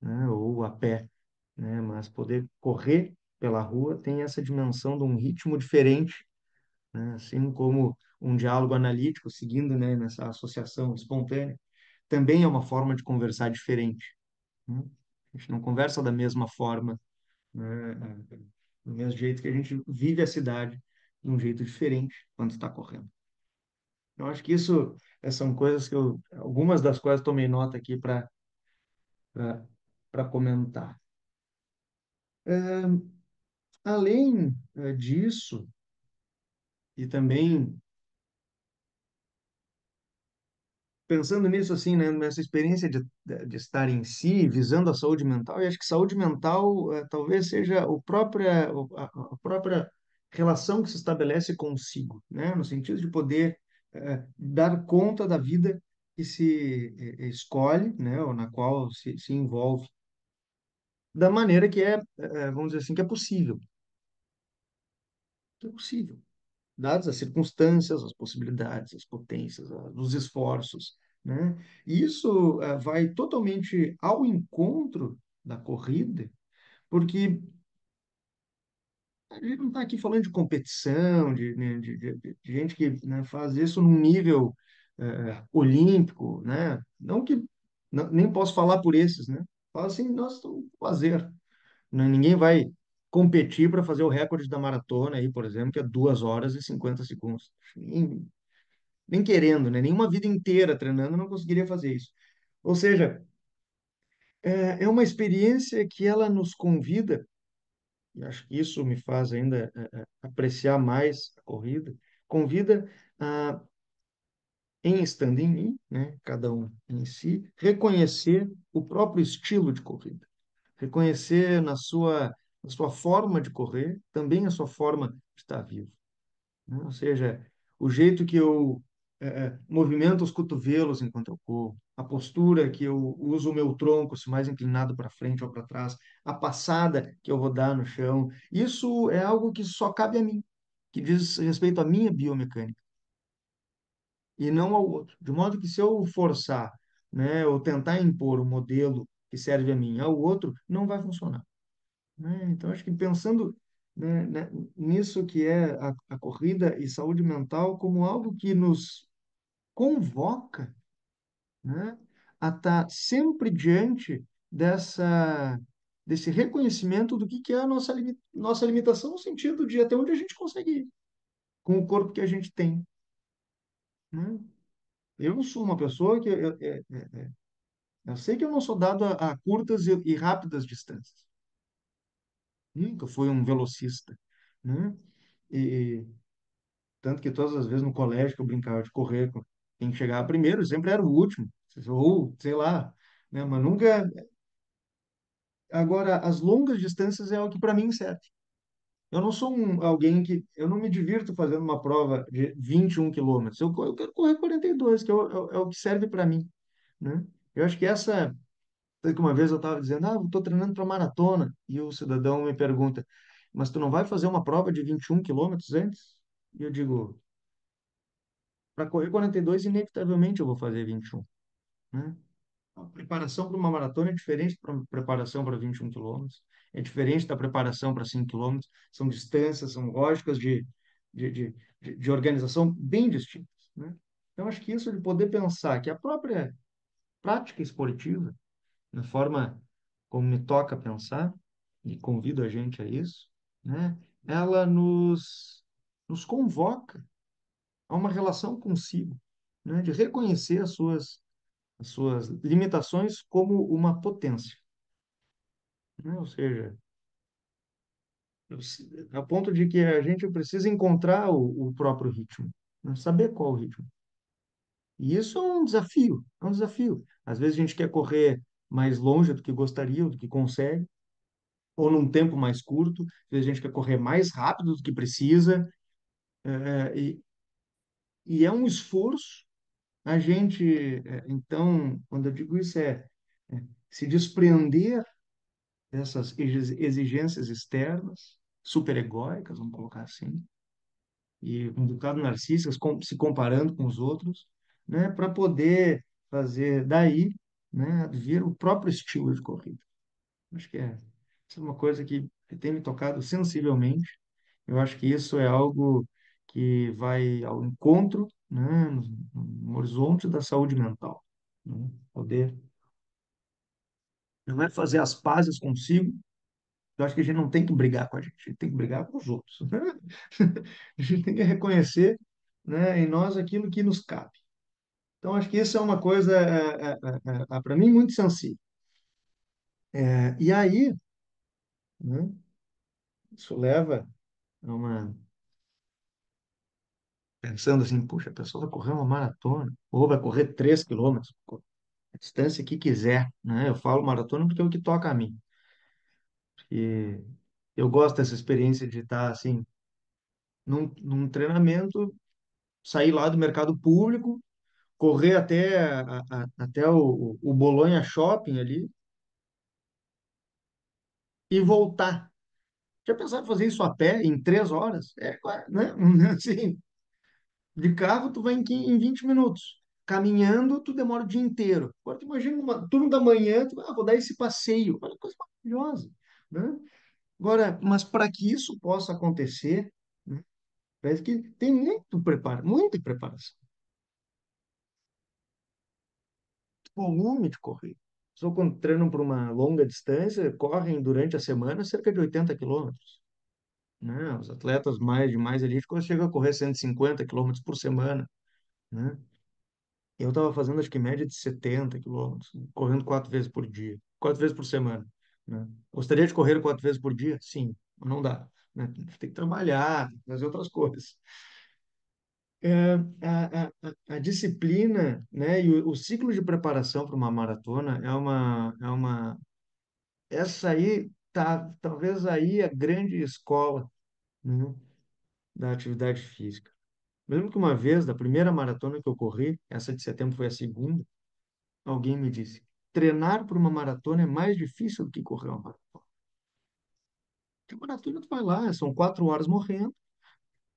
né? Ou a pé, né? Mas poder correr pela rua tem essa dimensão de um ritmo diferente, né? Assim como um diálogo analítico, seguindo, né, nessa associação espontânea, também é uma forma de conversar diferente, né? A gente não conversa da mesma forma, né, do mesmo jeito que a gente vive a cidade de um jeito diferente quando está correndo. Eu acho que isso são coisas que algumas das quais tomei nota aqui para comentar. Além disso, e também pensando nisso assim, né, nessa experiência de estar em si, visando a saúde mental, e acho que saúde mental talvez seja a própria relação que se estabelece consigo, né, no sentido de poder dar conta da vida que se escolhe, né, ou na qual se envolve, da maneira que vamos dizer assim, que é possível, dadas as circunstâncias, as possibilidades, as potências, os esforços, né? E isso vai totalmente ao encontro da corrida, porque a gente não está aqui falando de competição, né, de gente que, né, faz isso num nível olímpico, né? Não que nem posso falar por esses, né? Fala assim, nós estamos fazer, né? Ninguém vai competir para fazer o recorde da maratona aí, por exemplo, que é 2 horas e 50 segundos. Nem querendo, né? Nenhuma vida inteira treinando eu não conseguiria fazer isso. Ou seja, é uma experiência que ela nos convida, e acho que isso me faz ainda apreciar mais a corrida, convida a, em estando em mim, né? Cada um em si, reconhecer o próprio estilo de corrida, reconhecer na sua forma de correr, também a sua forma de estar vivo, né? Ou seja, o jeito que eu movimento os cotovelos enquanto eu corro, a postura que eu uso o meu tronco, se mais inclinado para frente ou para trás, a passada que eu vou dar no chão, isso é algo que só cabe a mim, que diz respeito à minha biomecânica e não ao outro. De modo que se eu forçar, né, ou tentar impor o modelo que serve a mim ao outro, não vai funcionar, né? Então, acho que pensando, nisso que é a corrida e saúde mental como algo que nos convoca, né, a estar sempre diante desse reconhecimento do que é a nossa limitação, no sentido de até onde a gente consegue ir com o corpo que a gente tem, né? Eu sou uma pessoa que eu sei que eu não sou dado a curtas e rápidas distâncias. Nunca fui um velocista, né? E tanto que todas as vezes no colégio que eu brincava de correr, quem chegava primeiro sempre era o último, ou sei lá, né? Mas nunca. Agora, as longas distâncias é o que para mim serve. Eu não sou alguém que. Eu não me divirto fazendo uma prova de 21 quilômetros. Eu quero correr 42, que é o que serve para mim, né? Eu acho que essa. Tanto que uma vez eu estava dizendo, eu estou treinando para maratona. E o cidadão me pergunta, mas tu não vai fazer uma prova de 21 quilômetros antes? E eu digo, para correr 42, inevitavelmente eu vou fazer 21, né? A preparação para uma maratona é diferente da preparação para 21 quilômetros, é diferente da preparação para 5 quilômetros, são distâncias, são lógicas de, de, de organização bem distintas, né? Então, acho que isso de poder pensar que a própria prática esportiva, na forma como me toca pensar, e convido a gente a isso, né? Ela nos convoca a uma relação consigo, né? De reconhecer as suas limitações como uma potência, né? Ou seja, a ponto de que a gente precisa encontrar o próprio ritmo, né? Saber qual o ritmo. E isso é um desafio, é um desafio. Às vezes a gente quer correr mais longe do que gostaria, do que consegue, ou num tempo mais curto, às vezes a gente quer correr mais rápido do que precisa, e é um esforço a gente, então, quando eu digo isso, se desprender dessas exigências externas, superegóicas, vamos colocar assim, e um bocado narcisistas, se comparando com os outros, né, para poder fazer daí, né, vir o próprio estilo de corrida. Acho que isso é uma coisa que tem me tocado sensivelmente. Eu acho que isso é algo que vai ao encontro, né, no horizonte da saúde mental, né? Poder não é fazer as pazes consigo. Eu acho que a gente não tem que brigar com a gente tem que brigar com os outros. A gente tem que reconhecer né, em nós aquilo que nos cabe. Então, acho que isso é uma coisa, para mim, muito sensível. E aí, né, isso leva a uma. Pensando assim, puxa, a pessoa vai correr uma maratona, ou vai correr 3 quilômetros, a distância que quiser, né? Eu falo maratona porque é o que toca a mim. E eu gosto dessa experiência de estar, assim, num treinamento, sair lá do mercado público, correr até o Bolonha Shopping ali e voltar. Já pensaram em fazer isso a pé em 3 horas? Né? Assim, de carro tu vai em 20 minutos. Caminhando, tu demora o dia inteiro. Agora, tu imagina uma turma da manhã, vou dar esse passeio. Olha que coisa maravilhosa, né? Agora, mas para que isso possa acontecer, né, parece que tem muito preparo, muita preparação. Volume de corrida. Só quando treinam por uma longa distância, correm durante a semana cerca de 80 quilômetros, né? Os atletas de mais elite chegam a correr 150 quilômetros por semana, né? Eu estava fazendo, acho que média de 70 quilômetros, correndo 4 vezes por dia, 4 vezes por semana, né? Gostaria de correr 4 vezes por dia? Sim, mas não dá, né? Tem que trabalhar, tem que fazer outras coisas. A disciplina, né, e o ciclo de preparação para uma maratona essa aí tá, talvez aí a grande escola, né, da atividade física. Eu lembro que uma vez, da primeira maratona que eu corri, essa de setembro foi a segunda, alguém me disse: treinar para uma maratona é mais difícil do que correr uma maratona. Porque maratona tu vai lá, são 4 horas morrendo,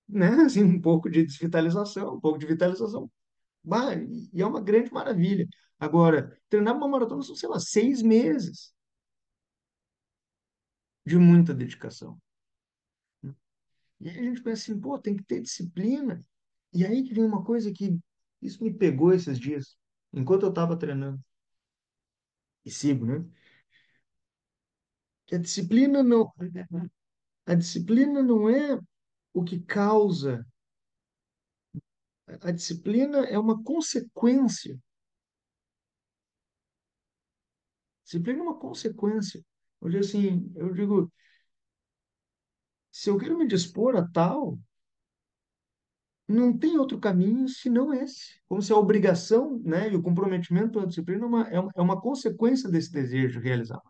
né? Assim, um pouco de desvitalização, um pouco de vitalização. Bah, e é uma grande maravilha. Agora, treinar para uma maratona são, sei lá, 6 meses de muita dedicação. E aí a gente pensa assim, pô, tem que ter disciplina. E aí que vem uma coisa que isso me pegou esses dias, enquanto eu estava treinando. E sigo, né? Que a disciplina não é o que causa. A disciplina é uma consequência. Disciplina é uma consequência. Hoje, assim, eu digo, se eu quero me dispor a tal, não tem outro caminho senão esse. Como se a obrigação, né, e o comprometimento pela disciplina é uma consequência desse desejo de realizar.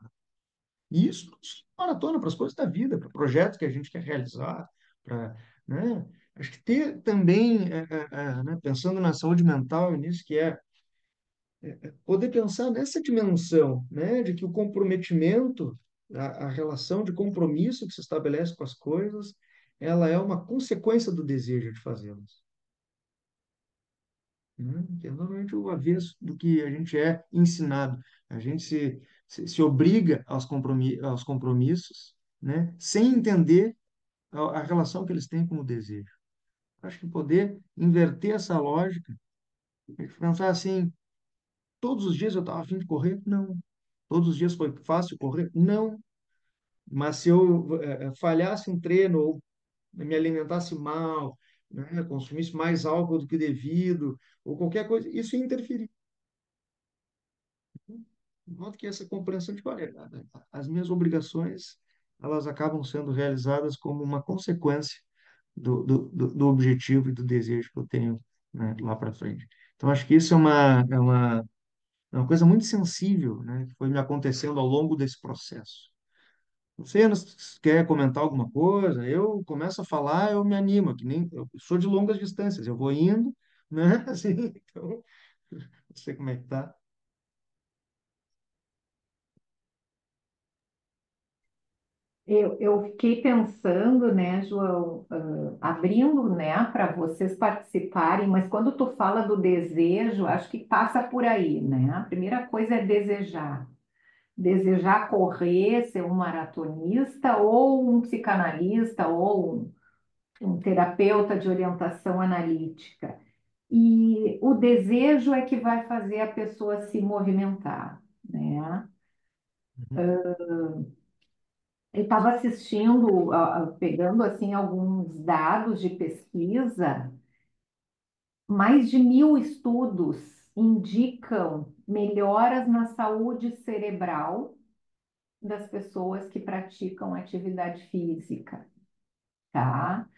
E isso maratona para as coisas da vida, para projetos que a gente quer realizar, para, né, acho que ter também, né, pensando na saúde mental e nisso que é poder pensar nessa dimensão, né, de que o comprometimento, a relação de compromisso que se estabelece com as coisas, ela é uma consequência do desejo de fazê-las, né? Que é normalmente o avesso do que a gente é ensinado. A gente se obriga aos compromissos, né, sem entender a relação que eles têm com o desejo. Acho que poder inverter essa lógica, pensar assim, todos os dias eu estava a fim de correr? Não. Todos os dias foi fácil correr? Não. Mas se eu falhasse um treino ou me alimentasse mal, né, consumisse mais álcool do que devido, ou qualquer coisa, isso ia interferir. De modo que essa compreensão de, olha, as minhas obrigações, elas acabam sendo realizadas como uma consequência do objetivo e do desejo que eu tenho, né, lá para frente. Então, acho que isso é uma coisa muito sensível, né, que foi me acontecendo ao longo desse processo. Você quer comentar alguma coisa? Eu começo a falar, eu me animo, que nem eu sou de longas distâncias, eu vou indo, né? Assim, então, não sei como é que tá. Eu fiquei pensando, né, João, abrindo, né, para vocês participarem, mas quando tu fala do desejo, acho que passa por aí, né? A primeira coisa é desejar. Desejar correr, ser um maratonista, ou um psicanalista, ou um terapeuta de orientação analítica. E o desejo é que vai fazer a pessoa se movimentar, né? Uhum, Eu estava assistindo, pegando assim alguns dados de pesquisa Mais de 1.000 estudos indicam melhoras na saúde cerebral das pessoas que praticam atividade física, tá?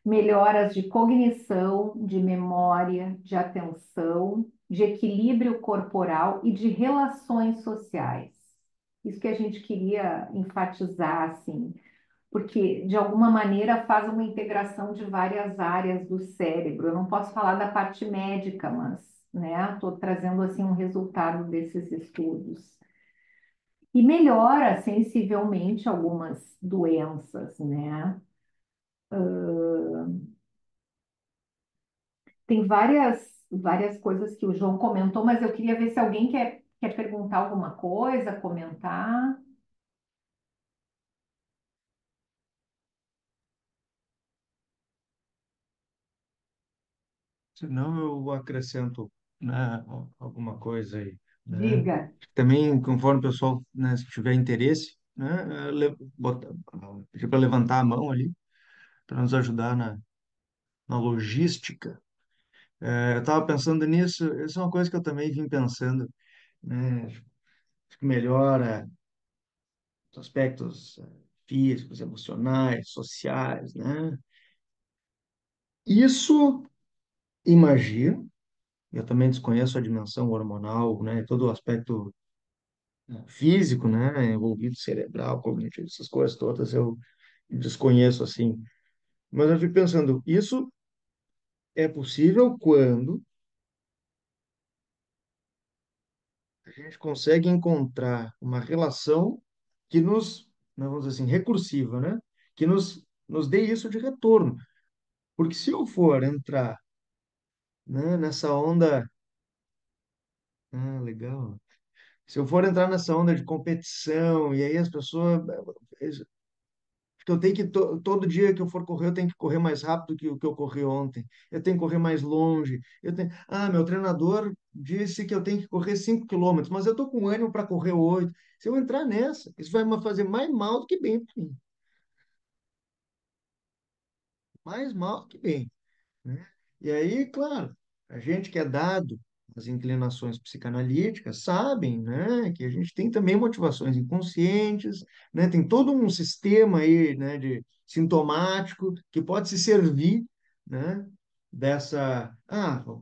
Melhoras de cognição, de memória, de atenção, de equilíbrio corporal e de relações sociais. Isso que a gente queria enfatizar, assim, porque de alguma maneira faz uma integração de várias áreas do cérebro. Eu não posso falar da parte médica, mas, né, estou trazendo assim um resultado desses estudos. E melhora sensivelmente algumas doenças, né? Tem várias coisas que o João comentou, mas eu queria ver se alguém quer perguntar alguma coisa, comentar. Senão eu acrescento, né, alguma coisa aí, né? Diga. Também, conforme o pessoal, né, se tiver interesse, né, pedir para levantar a mão ali, para nos ajudar na logística. Eu estava pensando nisso, isso é uma coisa que eu também vim pensando, né? Acho que melhora os aspectos físicos, emocionais, sociais, né? Isso, imagino, eu também desconheço a dimensão hormonal, né? Todo o aspecto físico, né? Envolvido cerebral, cognitivo, essas coisas todas eu desconheço assim. Mas eu fico pensando, isso é possível quando a gente consegue encontrar uma relação que nos, né, vamos dizer assim, recursiva, né? Que nos dê isso de retorno. Porque se eu for entrar, né, nessa onda, legal. Se eu for entrar nessa onda de competição, e aí as pessoas, que eu tenho que, todo dia que eu for correr, eu tenho que correr mais rápido que o que eu corri ontem. Eu tenho que correr mais longe. Meu treinador disse que eu tenho que correr 5 quilômetros, mas eu estou com ânimo para correr 8. Se eu entrar nessa, isso vai me fazer mais mal do que bem para mim. Mais mal do que bem, né? E aí, claro, a gente que é dado as inclinações psicanalíticas sabem, né, que a gente tem também motivações inconscientes, né, tem todo um sistema aí, né, de sintomático que pode se servir, né,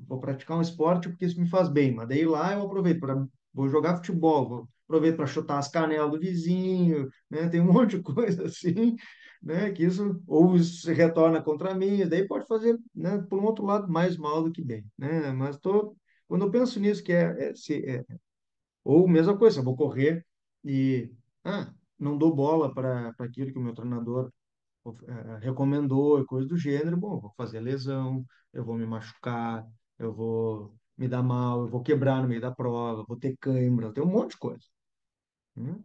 vou praticar um esporte porque isso me faz bem, mas daí lá eu aproveito para vou jogar futebol, vou aproveito para chutar as canelas do vizinho, né, tem um monte de coisa assim, né? Que isso ou isso se retorna contra mim, daí pode fazer, né, por um outro lado, mais mal do que bem, né? Quando eu penso nisso que ou mesma coisa, eu vou correr e não dou bola para aquilo que o meu treinador recomendou e coisa do gênero, bom, eu vou fazer lesão, eu vou me machucar, eu vou me dar mal, eu vou quebrar no meio da prova, vou ter cãibra, tem um monte de coisa, né?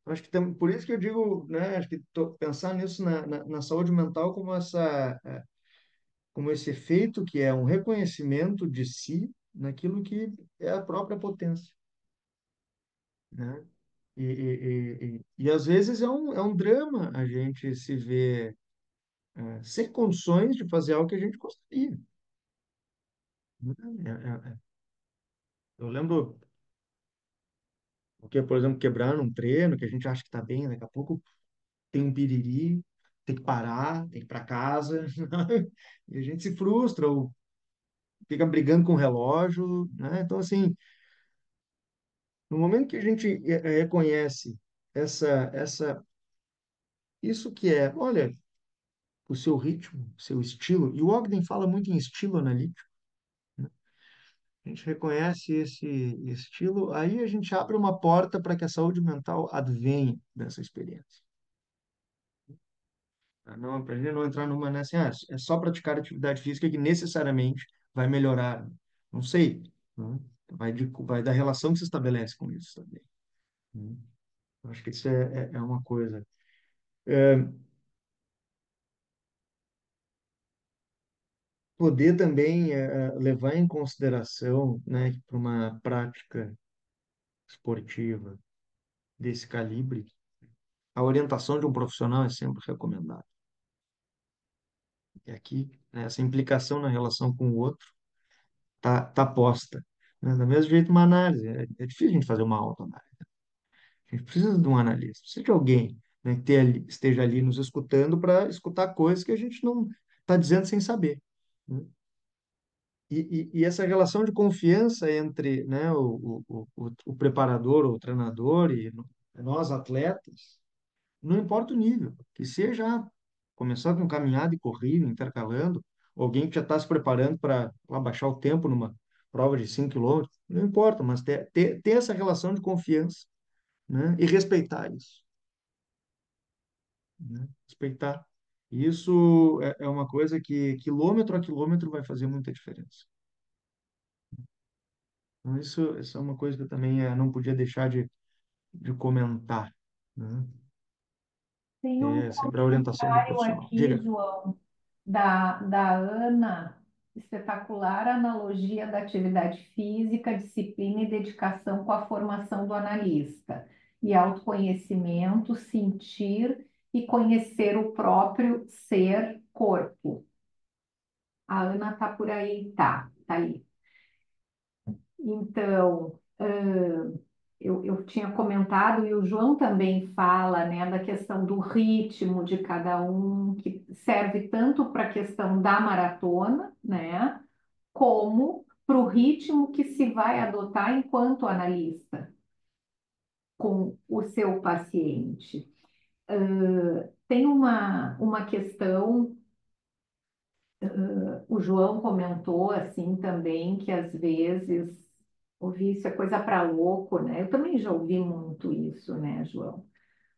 Acho que por isso que eu digo, né, acho que pensar nisso na saúde mental como como esse efeito que é um reconhecimento de si naquilo que é a própria potência, né? E às vezes é um drama a gente se ver sem condições de fazer algo que a gente gostaria, né? Eu lembro porque, por exemplo, quebrar num treino que a gente acha que está bem, daqui a pouco tem um piriri, tem que parar, tem que ir para casa, e a gente se frustra ou fica brigando com o relógio, né? Então, assim, no momento que a gente reconhece isso que é, olha, o seu ritmo, o seu estilo, e o Ogden fala muito em estilo analítico, né? A gente reconhece esse estilo, aí a gente abre uma porta para que a saúde mental advenha dessa experiência. Não, para a gente não entrar numa nessa, é só praticar atividade física que necessariamente vai melhorar. Não sei, né? Vai da relação que se estabelece com isso também, né? Eu acho que isso é uma coisa. É, poder também levar em consideração, né, que para uma prática esportiva desse calibre, a orientação de um profissional é sempre recomendada. E aqui, né, essa implicação na relação com o outro, tá posta. Né? Do mesmo jeito, uma análise. É difícil a gente fazer uma autoanálise. A gente precisa de um analista, precisa de alguém, né, que esteja ali nos escutando para escutar coisas que a gente não está dizendo sem saber. Né? E essa relação de confiança entre, né, o preparador, o treinador e nós atletas, não importa o nível, que seja começar com caminhada e corrida, intercalando, alguém que já está se preparando para baixar o tempo numa prova de 5 quilômetros, não importa, mas ter essa relação de confiança, né, e respeitar isso, né, respeitar. Isso é uma coisa que quilômetro a quilômetro vai fazer muita diferença. Então, isso é uma coisa que eu também não podia deixar de comentar, né? Tem um É sempre a orientação do comentário profissional. aqui, Diga. João, da Ana, espetacular analogia da atividade física, disciplina e dedicação com a formação do analista. E autoconhecimento, sentir e conhecer o próprio ser, corpo. A Ana tá por aí, tá aí. Então, eu tinha comentado, e o João também fala, né, da questão do ritmo de cada um, que serve tanto para a questão da maratona, né, como para o ritmo que se vai adotar enquanto analista com o seu paciente. Tem uma questão, o João comentou assim também, que às vezes ouvir isso é coisa para louco, né? Eu também já ouvi muito isso, né, João?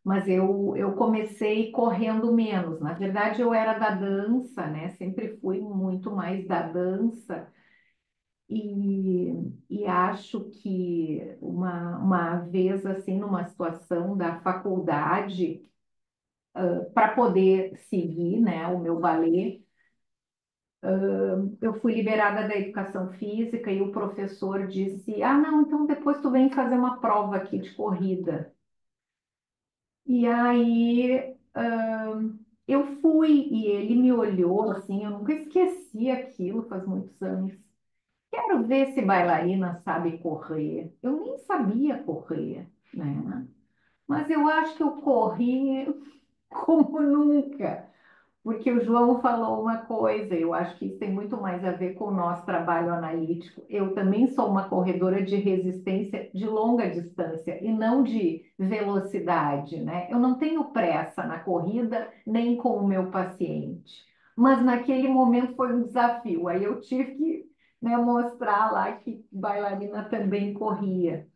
Mas eu comecei correndo menos. Na verdade, eu era da dança, né? Sempre fui muito mais da dança. E acho que uma vez, assim, numa situação da faculdade, para poder seguir, né, o meu balé, eu fui liberada da educação física e o professor disse: Ah, não, então depois tu vem fazer uma prova aqui de corrida. E aí eu fui e ele me olhou assim, eu nunca esqueci aquilo, faz muitos anos. Quero ver se bailarina sabe correr. Eu nem sabia correr, né? Mas eu acho que eu corri como nunca. Porque o João falou uma coisa, eu acho que isso tem muito mais a ver com o nosso trabalho analítico. Eu também sou uma corredora de resistência de longa distância e não de velocidade, né? Eu não tenho pressa na corrida nem com o meu paciente. Mas naquele momento foi um desafio. Aí eu tive que, né, mostrar lá que bailarina também corria.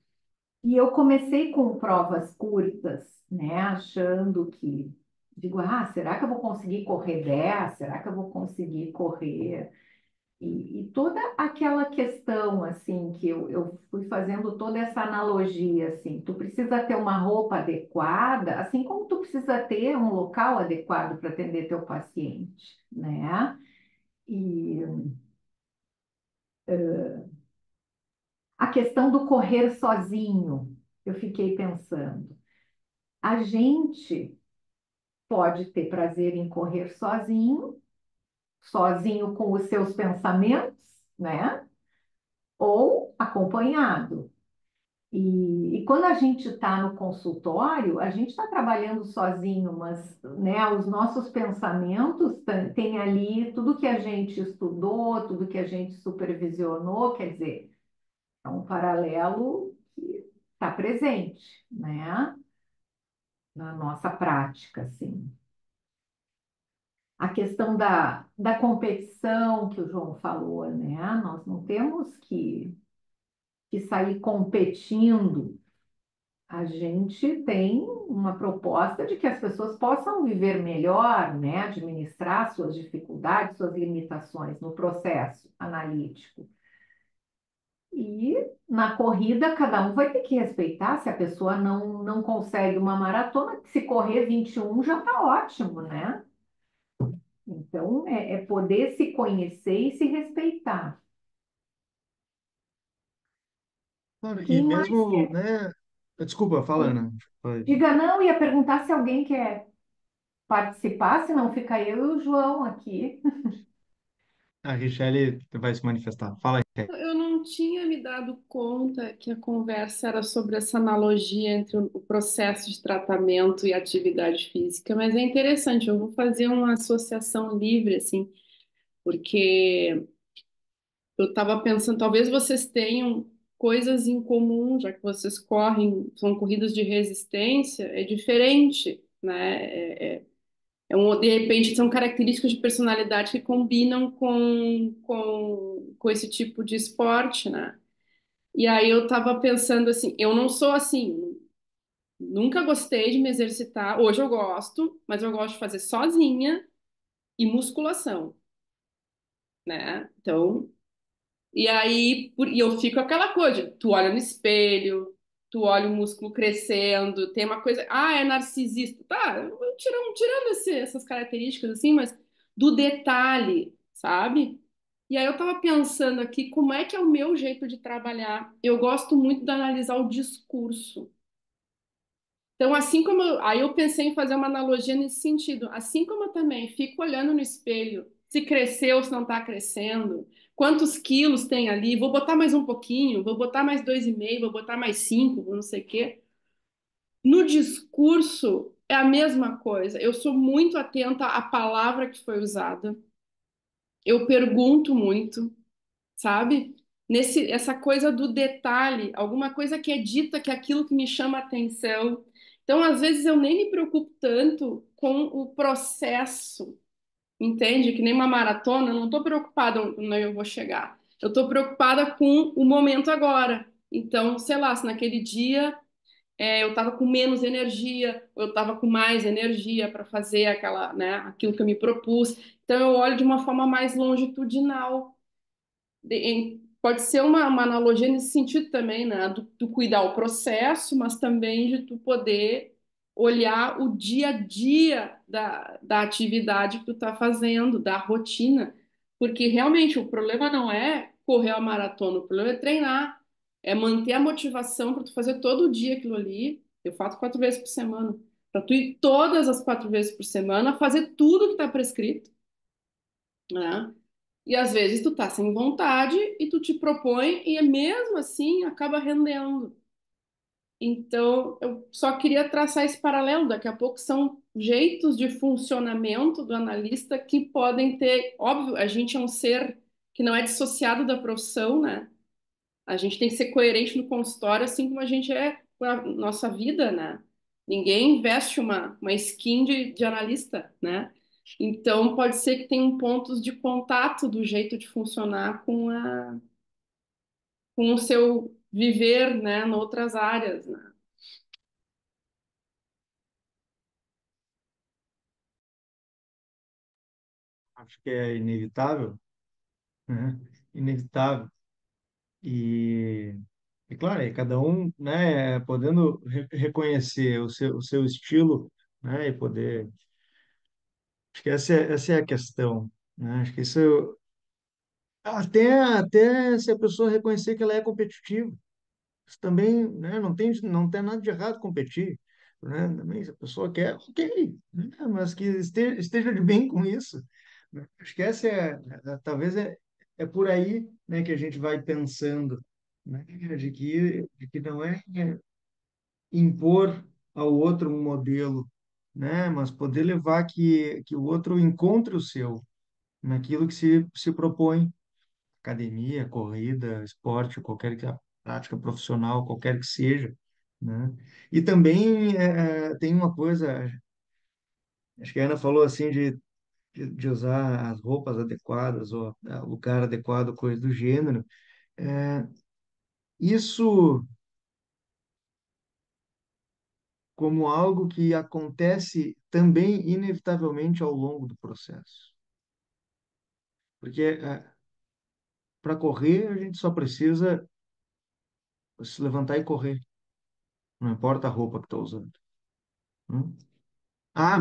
E eu comecei com provas curtas, né, achando que, digo, será que eu vou conseguir correr 10? Será que eu vou conseguir correr? E toda aquela questão, assim, que eu fui fazendo toda essa analogia, assim, tu precisa ter uma roupa adequada, assim como tu precisa ter um local adequado para atender teu paciente, né? E a questão do correr sozinho, eu fiquei pensando. A gente pode ter prazer em correr sozinho, sozinho com os seus pensamentos, né? Ou acompanhado. E quando a gente está no consultório, a gente está trabalhando sozinho, mas né, os nossos pensamentos têm ali tudo que a gente estudou, tudo que a gente supervisionou, quer dizer, é um paralelo que está presente, né? Na nossa prática, assim. A questão da competição que o João falou, né? Nós não temos que sair competindo. A gente tem uma proposta de que as pessoas possam viver melhor, né? Administrar suas dificuldades, suas limitações no processo analítico. E na corrida, cada um vai ter que respeitar. Se a pessoa não consegue uma maratona, se correr 21 já está ótimo, né? Então, é poder se conhecer e se respeitar. Claro, e Quem mais mesmo, quer? né? Desculpa, fala, Ana. Diga não, ia perguntar se alguém quer participar, senão fica eu e o João aqui. A Richelle vai se manifestar. Fala, Richelle. Eu não tinha me dado conta que a conversa era sobre essa analogia entre o processo de tratamento e atividade física, mas é interessante, eu vou fazer uma associação livre, assim, porque eu estava pensando, talvez vocês tenham coisas em comum, já que vocês correm, são corridas de resistência, é diferente, né? De repente, são características de personalidade que combinam com esse tipo de esporte, né? E aí eu tava pensando assim, eu não sou assim, nunca gostei de me exercitar. Hoje eu gosto, mas eu gosto de fazer sozinha e musculação, né? Então, e eu fico aquela coisa, tu olha no espelho, tu olha o músculo crescendo, tem uma coisa, é narcisista, tá? Tirando essas características assim, mas do detalhe, sabe? E aí eu tava pensando aqui como é que é o meu jeito de trabalhar. Eu gosto muito de analisar o discurso. Então, aí eu pensei em fazer uma analogia nesse sentido. Assim como eu também fico olhando no espelho, se cresceu, se não está crescendo, quantos quilos tem ali, vou botar mais um pouquinho, vou botar mais 2,5, vou botar mais 5, vou não sei o quê. No discurso é a mesma coisa. Eu sou muito atenta à palavra que foi usada. Eu pergunto muito, sabe? Essa coisa do detalhe, alguma coisa que é dita que é aquilo que me chama a atenção. Então, às vezes, eu nem me preocupo tanto com o processo, entende? Que nem uma maratona, eu não estou preocupada onde eu vou chegar. Eu estou preocupada com o momento agora. Então, sei lá, se naquele dia eu estava com menos energia, ou eu estava com mais energia para fazer aquilo que eu me propus. Então, eu olho de uma forma mais longitudinal pode ser uma analogia nesse sentido também, né? Tu cuidar o processo, mas também de tu poder olhar o dia a dia da atividade que tu tá fazendo, da rotina. Porque realmente o problema não é correr a maratona, o problema é treinar, é manter a motivação para tu fazer todo dia aquilo ali. Eu faço 4 vezes por semana. Para tu ir todas as 4 vezes por semana, fazer tudo que está prescrito, né? E às vezes tu tá sem vontade e tu te propõe e mesmo assim acaba rendendo. Então, eu só queria traçar esse paralelo. Daqui a pouco são jeitos de funcionamento do analista que podem ter. Óbvio, a gente é um ser que não é dissociado da profissão, né? A gente tem que ser coerente no consultório, assim como a gente é com a nossa vida, né? Ninguém veste uma skin de analista, né? Então, pode ser que tenham pontos de contato do jeito de funcionar com o seu viver, né, em outras áreas, né? Acho que é inevitável, né? Inevitável. E, e claro, aí cada um, né, podendo reconhecer o seu estilo, né, e poder. Acho que essa é a questão, né? Acho que isso. Até se a pessoa reconhecer que ela é competitiva. Isso também, né, não tem nada de errado competir, né? Também, se a pessoa quer, ok, né? Mas que esteja de bem com isso, né? Acho que talvez é por aí, né, que a gente vai pensando, né, de que não é impor ao outro um modelo, né, mas poder levar que o outro encontre o seu naquilo que se propõe, academia, corrida, esporte, prática profissional, qualquer que seja, né? E também tem uma coisa, acho que a Ana falou assim de usar as roupas adequadas ou o lugar adequado, coisa do gênero. É, isso como algo que acontece também inevitavelmente ao longo do processo, porque para correr a gente só precisa se levantar e correr, não importa a roupa que estou usando, né?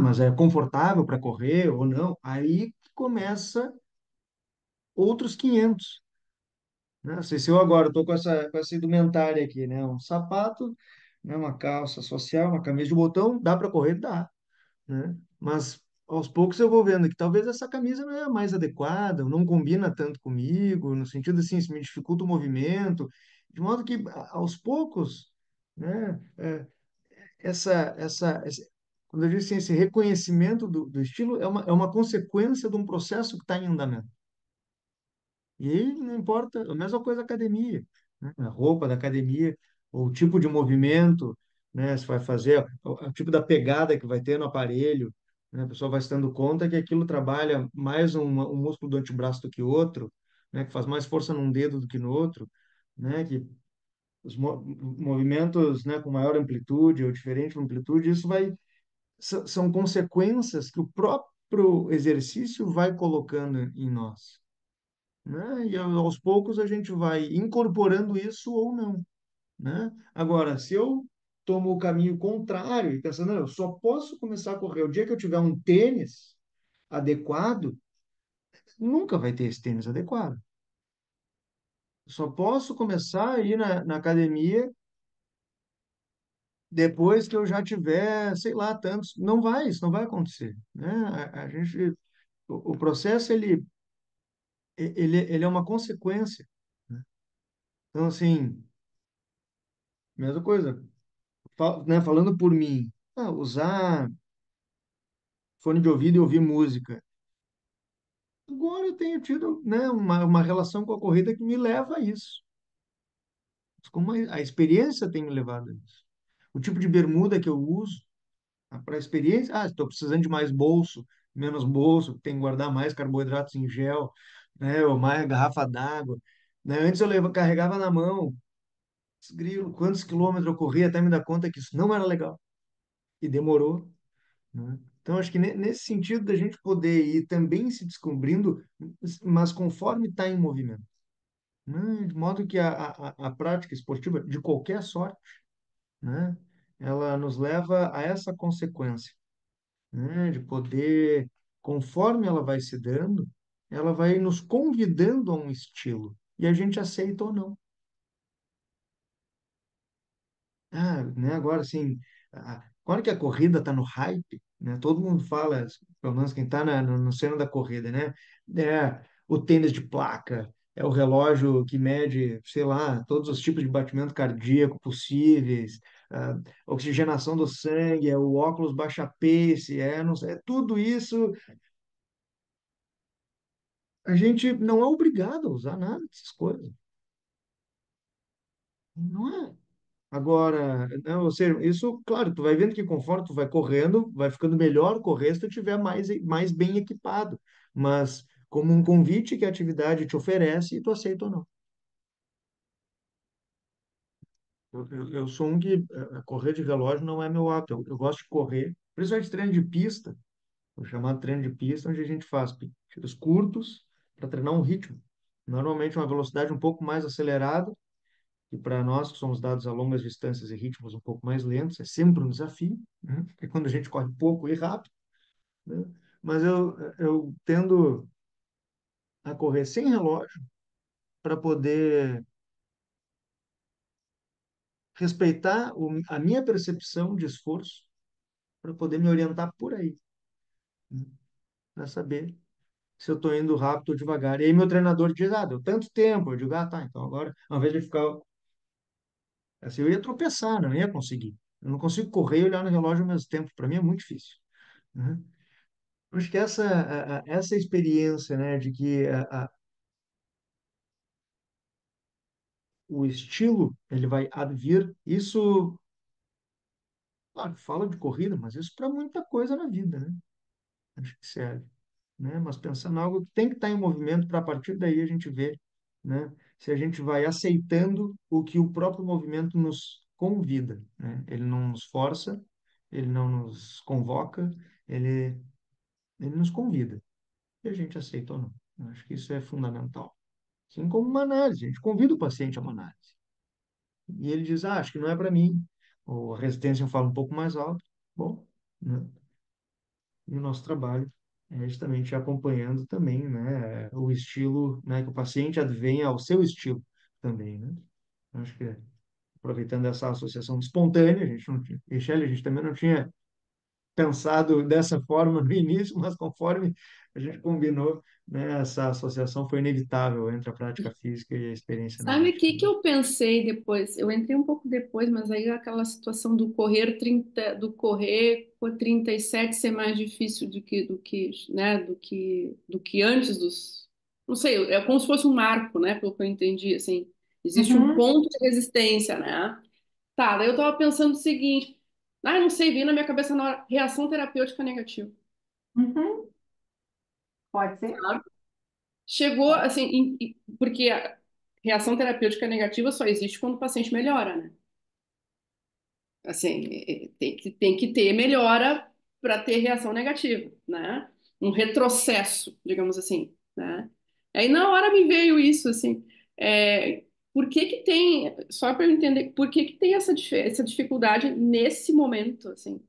Mas é confortável para correr ou não? Aí começa outros 500, né? Se eu agora estou com essa indumentária aqui, né? Um sapato, né? Uma calça social, uma camisa de botão, dá para correr? Dá, né? Mas aos poucos eu vou vendo que talvez essa camisa não é a mais adequada, não combina tanto comigo, no sentido assim, se me dificulta o movimento, de modo que aos poucos, né, quando eu digo assim, esse reconhecimento do estilo é uma consequência de um processo que está em andamento. E aí não importa, a mesma coisa a academia, né? A roupa da academia, o tipo de movimento, né? Se vai fazer, o tipo da pegada que vai ter no aparelho, né? A pessoa vai se dando conta que aquilo trabalha mais um músculo do antebraço do que outro, né? Que faz mais força num dedo do que no outro, né? Que os movimentos, né, com maior amplitude ou diferente amplitude, isso vai são consequências que o próprio exercício vai colocando em nós, né? E aos poucos a gente vai incorporando isso ou não, né? Agora, se eu tomo o caminho contrário e pensando, não, eu só posso começar a correr o dia que eu tiver um tênis adequado, nunca vai ter esse tênis adequado. Eu só posso começar a ir na academia depois que eu já tiver, sei lá, tantos. Não vai, isso não vai acontecer, né? A gente, o processo, ele é uma consequência, né? Então, assim, mesma coisa, né, falando por mim, usar fone de ouvido e ouvir música. Agora eu tenho tido, né, uma relação com a corrida que me leva a isso. Como a experiência tem me levado a isso. O tipo de bermuda que eu uso, para a experiência, estou precisando de mais bolso, menos bolso, tenho que guardar mais carboidratos em gel, né, ou mais garrafa d'água. Né? Antes eu carregava na mão, grilo, quantos quilômetros eu corri até me dar conta que isso não era legal. E demorou, né? Então, acho que nesse sentido da gente poder ir também se descobrindo, mas conforme está em movimento, né? De modo que a prática esportiva, de qualquer sorte, né? Ela nos leva a essa consequência, né? De poder, conforme ela vai se dando, ela vai nos convidando a um estilo, e a gente aceita ou não. Né, agora, assim, agora que a corrida está no hype, né, todo mundo fala, pelo menos quem está no cena da corrida, né, o tênis de placa, é o relógio que mede, sei lá, todos os tipos de batimento cardíaco possíveis, a oxigenação do sangue, é o óculos baixa pace, não sei, é tudo isso. A gente não é obrigado a usar nada dessas coisas. Não é. Agora, né, ou seja, isso, claro, tu vai vendo que conforme tu vai correndo, vai ficando melhor correr se tu estiver mais bem equipado. Mas como um convite que a atividade te oferece, tu aceita ou não. Eu sou um que correr de relógio não é meu hábito. Eu gosto de correr, principalmente treino de pista, o chamado treino de pista, onde a gente faz tiros curtos para treinar um ritmo. Normalmente uma velocidade um pouco mais acelerada, e para nós que somos dados a longas distâncias e ritmos um pouco mais lentos, é sempre um desafio, né? Porque quando a gente corre pouco e rápido, né? Mas eu tendo a correr sem relógio para poder respeitar a minha percepção de esforço, para poder me orientar por aí, né? Para saber se eu estou indo rápido ou devagar. E aí meu treinador diz, deu tanto tempo. Eu digo, tá, então agora, ao invés de ficar assim, eu ia tropeçar, não ia conseguir. Eu não consigo correr e olhar no relógio ao mesmo tempo. Para mim é muito difícil, né? Acho que essa experiência, né, de que o estilo ele vai advir, isso, claro, fala de corrida, mas isso para muita coisa na vida, né? Acho que serve, né? Mas pensando em algo que tem que estar em movimento para a partir daí a gente ver, né, se a gente vai aceitando o que o próprio movimento nos convida, né? Ele não nos força, ele não nos convoca, ele, ele nos convida. E a gente aceita ou não. Eu acho que isso é fundamental. Assim como uma análise. A gente convida o paciente a uma análise. E ele diz, acho que não é para mim. Ou a resistência fala um pouco mais alto. Bom, né? E o nosso trabalho é justamente acompanhando também, né, o estilo, né, que o paciente advenha ao seu estilo também, né? Eu acho que aproveitando essa associação espontânea, a gente não tinha, Michele, a gente também não tinha pensado dessa forma no início, mas conforme a gente combinou, né, essa associação foi inevitável entre a prática física e a experiência Sabe o analítica, que né? que eu pensei depois? Eu entrei um pouco depois, mas aí aquela situação do correr 30, do correr por 37 ser mais difícil né, do que antes dos, não sei, é como se fosse um marco, né, pelo que eu entendi, assim, existe um Uhum, ponto de resistência, né? Tá, daí eu tava pensando o seguinte, não sei, veio na minha cabeça na hora, reação terapêutica negativa. uhum. Pode ser? Chegou, Pode. assim, porque a reação terapêutica negativa só existe quando o paciente melhora, né? Assim, tem que ter melhora para ter reação negativa, né? Um retrocesso, digamos assim, né? Aí na hora me veio isso, assim, por que que tem, só para eu entender, por que que tem essa dificuldade nesse momento, assim?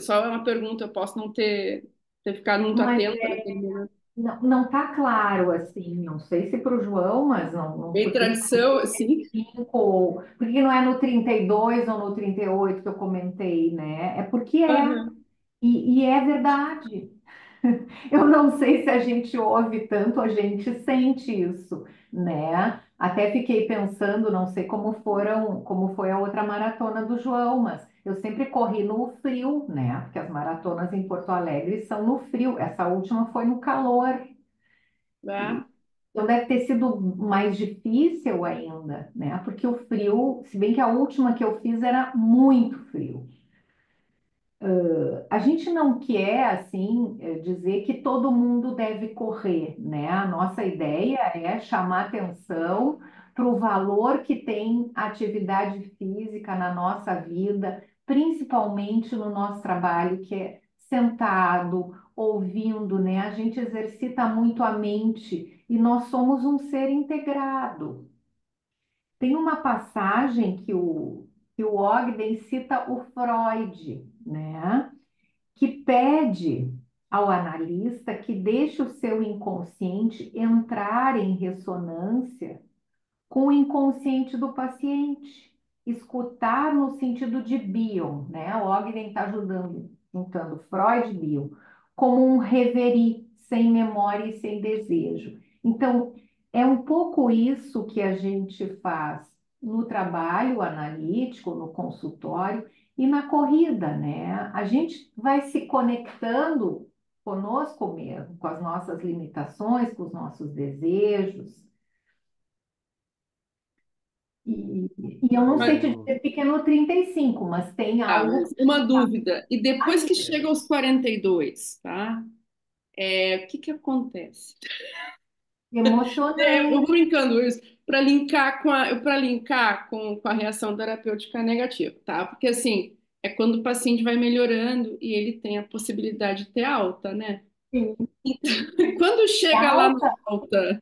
Só é uma pergunta, eu posso não ter ficado muito Mas atenta naquele momento. não, não tá claro assim, não sei se para o João, mas não, Bem por que tradição, assim. 5, por que não é no 32 ou no 38 que eu comentei, né? É porque é, Aham. e é verdade. Eu não sei se a gente ouve tanto, a gente sente isso, né? Até fiquei pensando, não sei como foi a outra maratona do João, mas eu sempre corri no frio, né? Porque as maratonas em Porto Alegre são no frio. Essa última foi no calor. Tá? Então deve ter sido mais difícil ainda, né? Porque o frio, se bem que a última que eu fiz era muito frio. A gente não quer, assim, dizer que todo mundo deve correr, né? A nossa ideia é chamar atenção para o valor que tem a atividade física na nossa vida, principalmente no nosso trabalho, que é sentado, ouvindo, né? A gente exercita muito a mente e nós somos um ser integrado. Tem uma passagem que o Ogden cita o Freud, né? Que pede ao analista que deixe o seu inconsciente entrar em ressonância com o inconsciente do paciente. Escutar no sentido de Bion, né? O Ogden está juntando Freud e Bion, como um reverie, sem memória e sem desejo. Então, é um pouco isso que a gente faz no trabalho analítico, no consultório e na corrida, né? A gente vai se conectando conosco mesmo, com as nossas limitações, com os nossos desejos, e eu não sei Mas, te dizer pequeno 35, mas tem tá, algo que uma está dúvida. E depois que aí. chega aos 42, tá? O que que acontece? Eu vou Emocionante. brincando isso para linkar com a reação terapêutica negativa, tá? Porque assim, é quando o paciente vai melhorando e ele tem a possibilidade de ter alta, né? Sim. E quando É chega lá na alta, alta,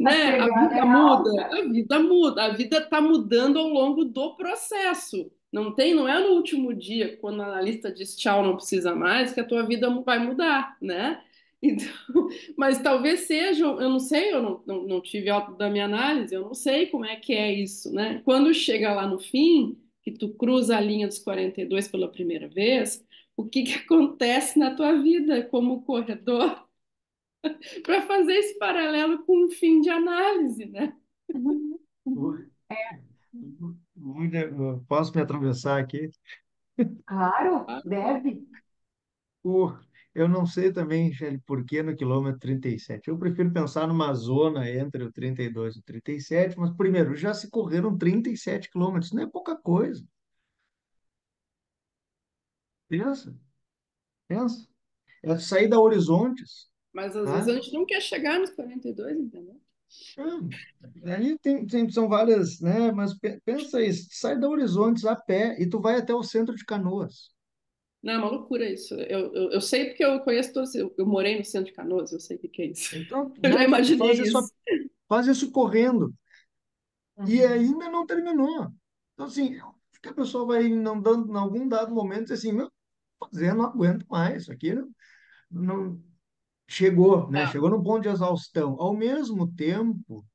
a né? A chegada vida é muda, alta. a vida muda, a vida está mudando ao longo do processo. Não é no último dia, quando o analista diz tchau, não precisa mais, que a tua vida vai mudar, né? Então, mas talvez seja, eu não sei, eu não tive alta da minha análise, eu não sei como é que é isso, né? Quando chega lá no fim, que tu cruza a linha dos 42 pela primeira vez, o que que acontece na tua vida como corredor? Para fazer esse paralelo com o fim de análise, né? Uhum, Uh, uhum. Posso me atravessar aqui? Claro, deve. Uh, eu não sei também, Shelly, por que no quilômetro 37. Eu prefiro pensar numa zona entre o 32 e o 37, mas primeiro, já se correram 37 quilômetros, não é pouca coisa. Pensa, pensa. É sair da Horizontes, Mas às vezes a tá? gente não quer chegar nos 42, entendeu? Aí são várias, né? Mas pensa isso, sai da Horizontes a pé e tu vai até o centro de Canoas. Não, é uma loucura isso. Eu sei porque eu conheço todos. Eu morei no centro de Canoas, eu sei o que que é isso. Então, Eu já né, imaginei isso. faz isso correndo. E Uhum. ainda não terminou. Então, assim, acho que a pessoa vai não dando, em algum dado momento, dizer assim, meu, fazendo, não aguento mais, isso aqui não chegou, né? Tá. Chegou no ponto de exaustão. Ao mesmo tempo,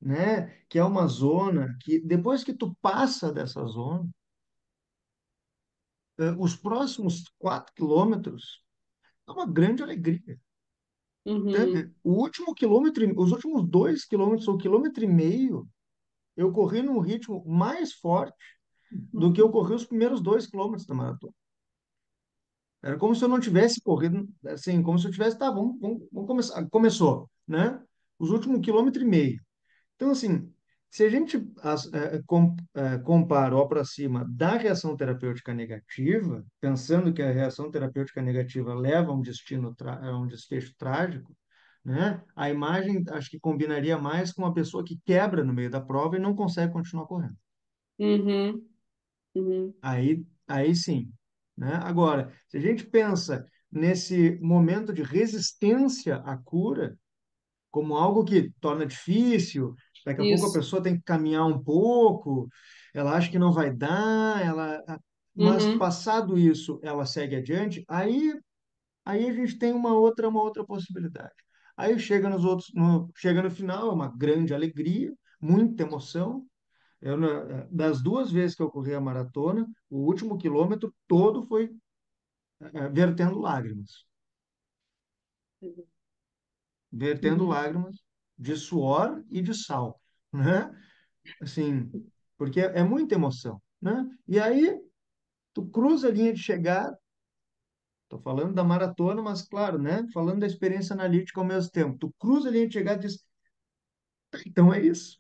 né, que é uma zona que depois que tu passa dessa zona, os próximos 4 quilômetros é uma grande alegria. Uhum. O último quilômetro, os últimos 2 quilômetros ou quilômetro e meio, eu corri num ritmo mais forte do que eu corri os primeiros 2 quilômetros da maratona. Era como se eu não tivesse corrido, assim, como se eu tivesse, tá, vamos começar. Começou, né? Os últimos quilômetro e meio. Então, assim, se a gente compara ou aproxima da reação terapêutica negativa, pensando que a reação terapêutica negativa leva a um a um desfecho trágico, né? A imagem acho que combinaria mais com uma pessoa que quebra no meio da prova e não consegue continuar correndo. Uhum. Uhum. Aí sim, né? Agora, se a gente pensa nesse momento de resistência à cura como algo que torna difícil, daqui a pouco a Isso. pessoa tem que caminhar um pouco, ela acha que não vai dar, mas Uhum. passado isso, ela segue adiante, aí a gente tem uma outra possibilidade. Aí chega chega no final, é uma grande alegria, muita emoção. Das 2 vezes que eu corri a maratona, o último quilômetro todo foi vertendo lágrimas. Vertendo Uhum. lágrimas de suor e de sal, né? Assim, porque é muita emoção, né? E aí tu cruza a linha de chegada, tô falando da maratona, mas claro, né? Falando da experiência analítica ao mesmo tempo. Tu cruza a linha de chegada e diz, "Tá, então é isso.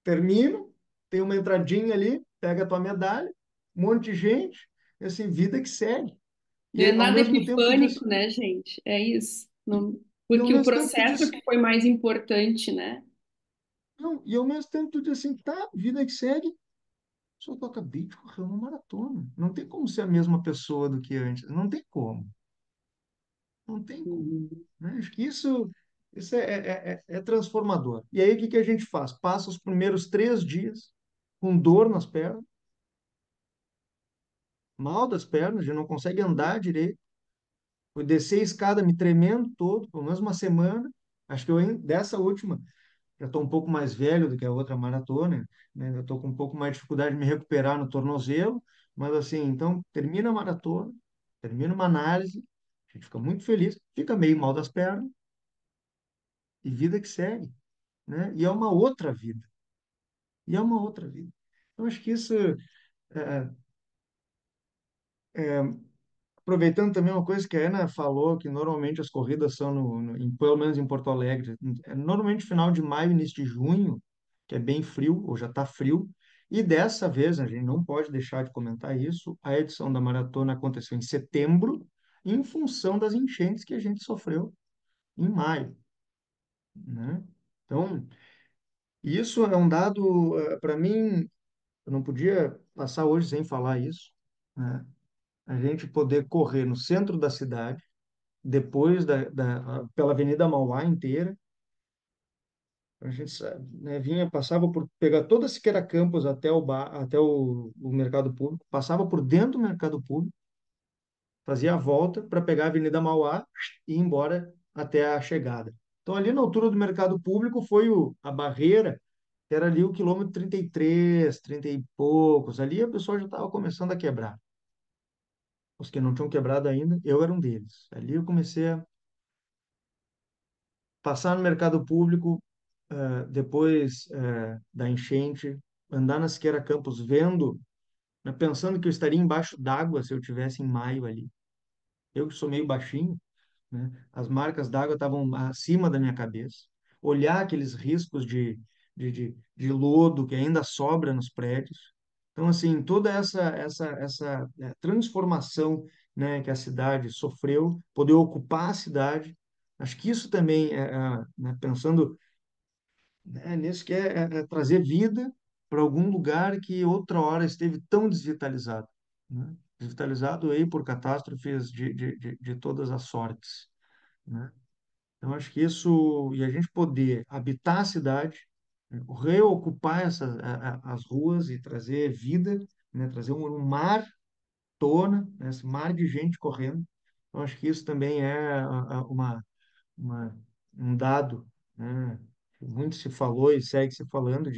Termino, tem uma entradinha ali, pega a tua medalha, um monte de gente, e assim, vida que segue. Não E é ao nada mesmo tempo tu diz, epifânico, né, gente? É isso. Não... e ao Porque o mesmo tempo tu processo diz, que foi mais importante, né? não, e ao mesmo tempo tu diz assim, tá, vida que segue, só que eu acabei de correr uma maratona. Não tem como ser a mesma pessoa do que antes. Não tem como. Não tem como. Uhum. Né? Acho que isso é transformador. E aí, o que que a gente faz? Passa os primeiros 3 dias com dor nas pernas, mal das pernas, já não consegue andar direito. Fui descer a escada me tremendo todo, pelo menos uma semana. Acho que dessa última, já estou um pouco mais velho do que a outra maratona, né? Eu estou com um pouco mais de dificuldade de me recuperar no tornozelo, mas assim, então termina a maratona, termina uma análise, a gente fica muito feliz, fica meio mal das pernas e vida que segue, né? E é uma outra vida, e é uma outra vida. Eu acho que isso, é, é, aproveitando também uma coisa que a Ana falou, que normalmente as corridas são pelo menos em Porto Alegre, é normalmente final de maio, início de junho, que é bem frio, ou já está frio. E dessa vez, a gente não pode deixar de comentar isso, a edição da maratona aconteceu em setembro, em função das enchentes que a gente sofreu em maio, né? Então, isso é um dado, para mim, eu não podia passar hoje sem falar isso, né? A gente poder correr no centro da cidade, depois pela Avenida Mauá inteira. A gente né, passava por pegar toda a Siqueira Campos até até o Mercado Público, passava por dentro do Mercado Público, fazia a volta para pegar a Avenida Mauá e ir embora até a chegada. Então, ali na altura do Mercado Público foi a barreira, que era ali o quilômetro 33, 30 e poucos. Ali a pessoa já estava começando a quebrar. Os que não tinham quebrado ainda, eu era um deles. Ali eu comecei a passar no mercado público, depois da enchente, andar na Siqueira Campos vendo, né, pensando que eu estaria embaixo d'água se eu tivesse em maio ali. Eu que sou meio baixinho, né, as marcas d'água estavam acima da minha cabeça. Olhar aqueles riscos de lodo que ainda sobra nos prédios. Então, assim, toda essa transformação, né, que a cidade sofreu, poder ocupar a cidade, acho que isso também, né, pensando, né, nisso que é trazer vida para algum lugar que outra hora esteve tão desvitalizado, né? Desvitalizado aí por catástrofes de todas as sortes, né? Então, acho que isso, e a gente poder habitar a cidade, né, reocupar as ruas e trazer vida, né, trazer um mar tona, né, esse mar de gente correndo. Eu acho que isso também é uma, um dado, né, que muito se falou e segue se falando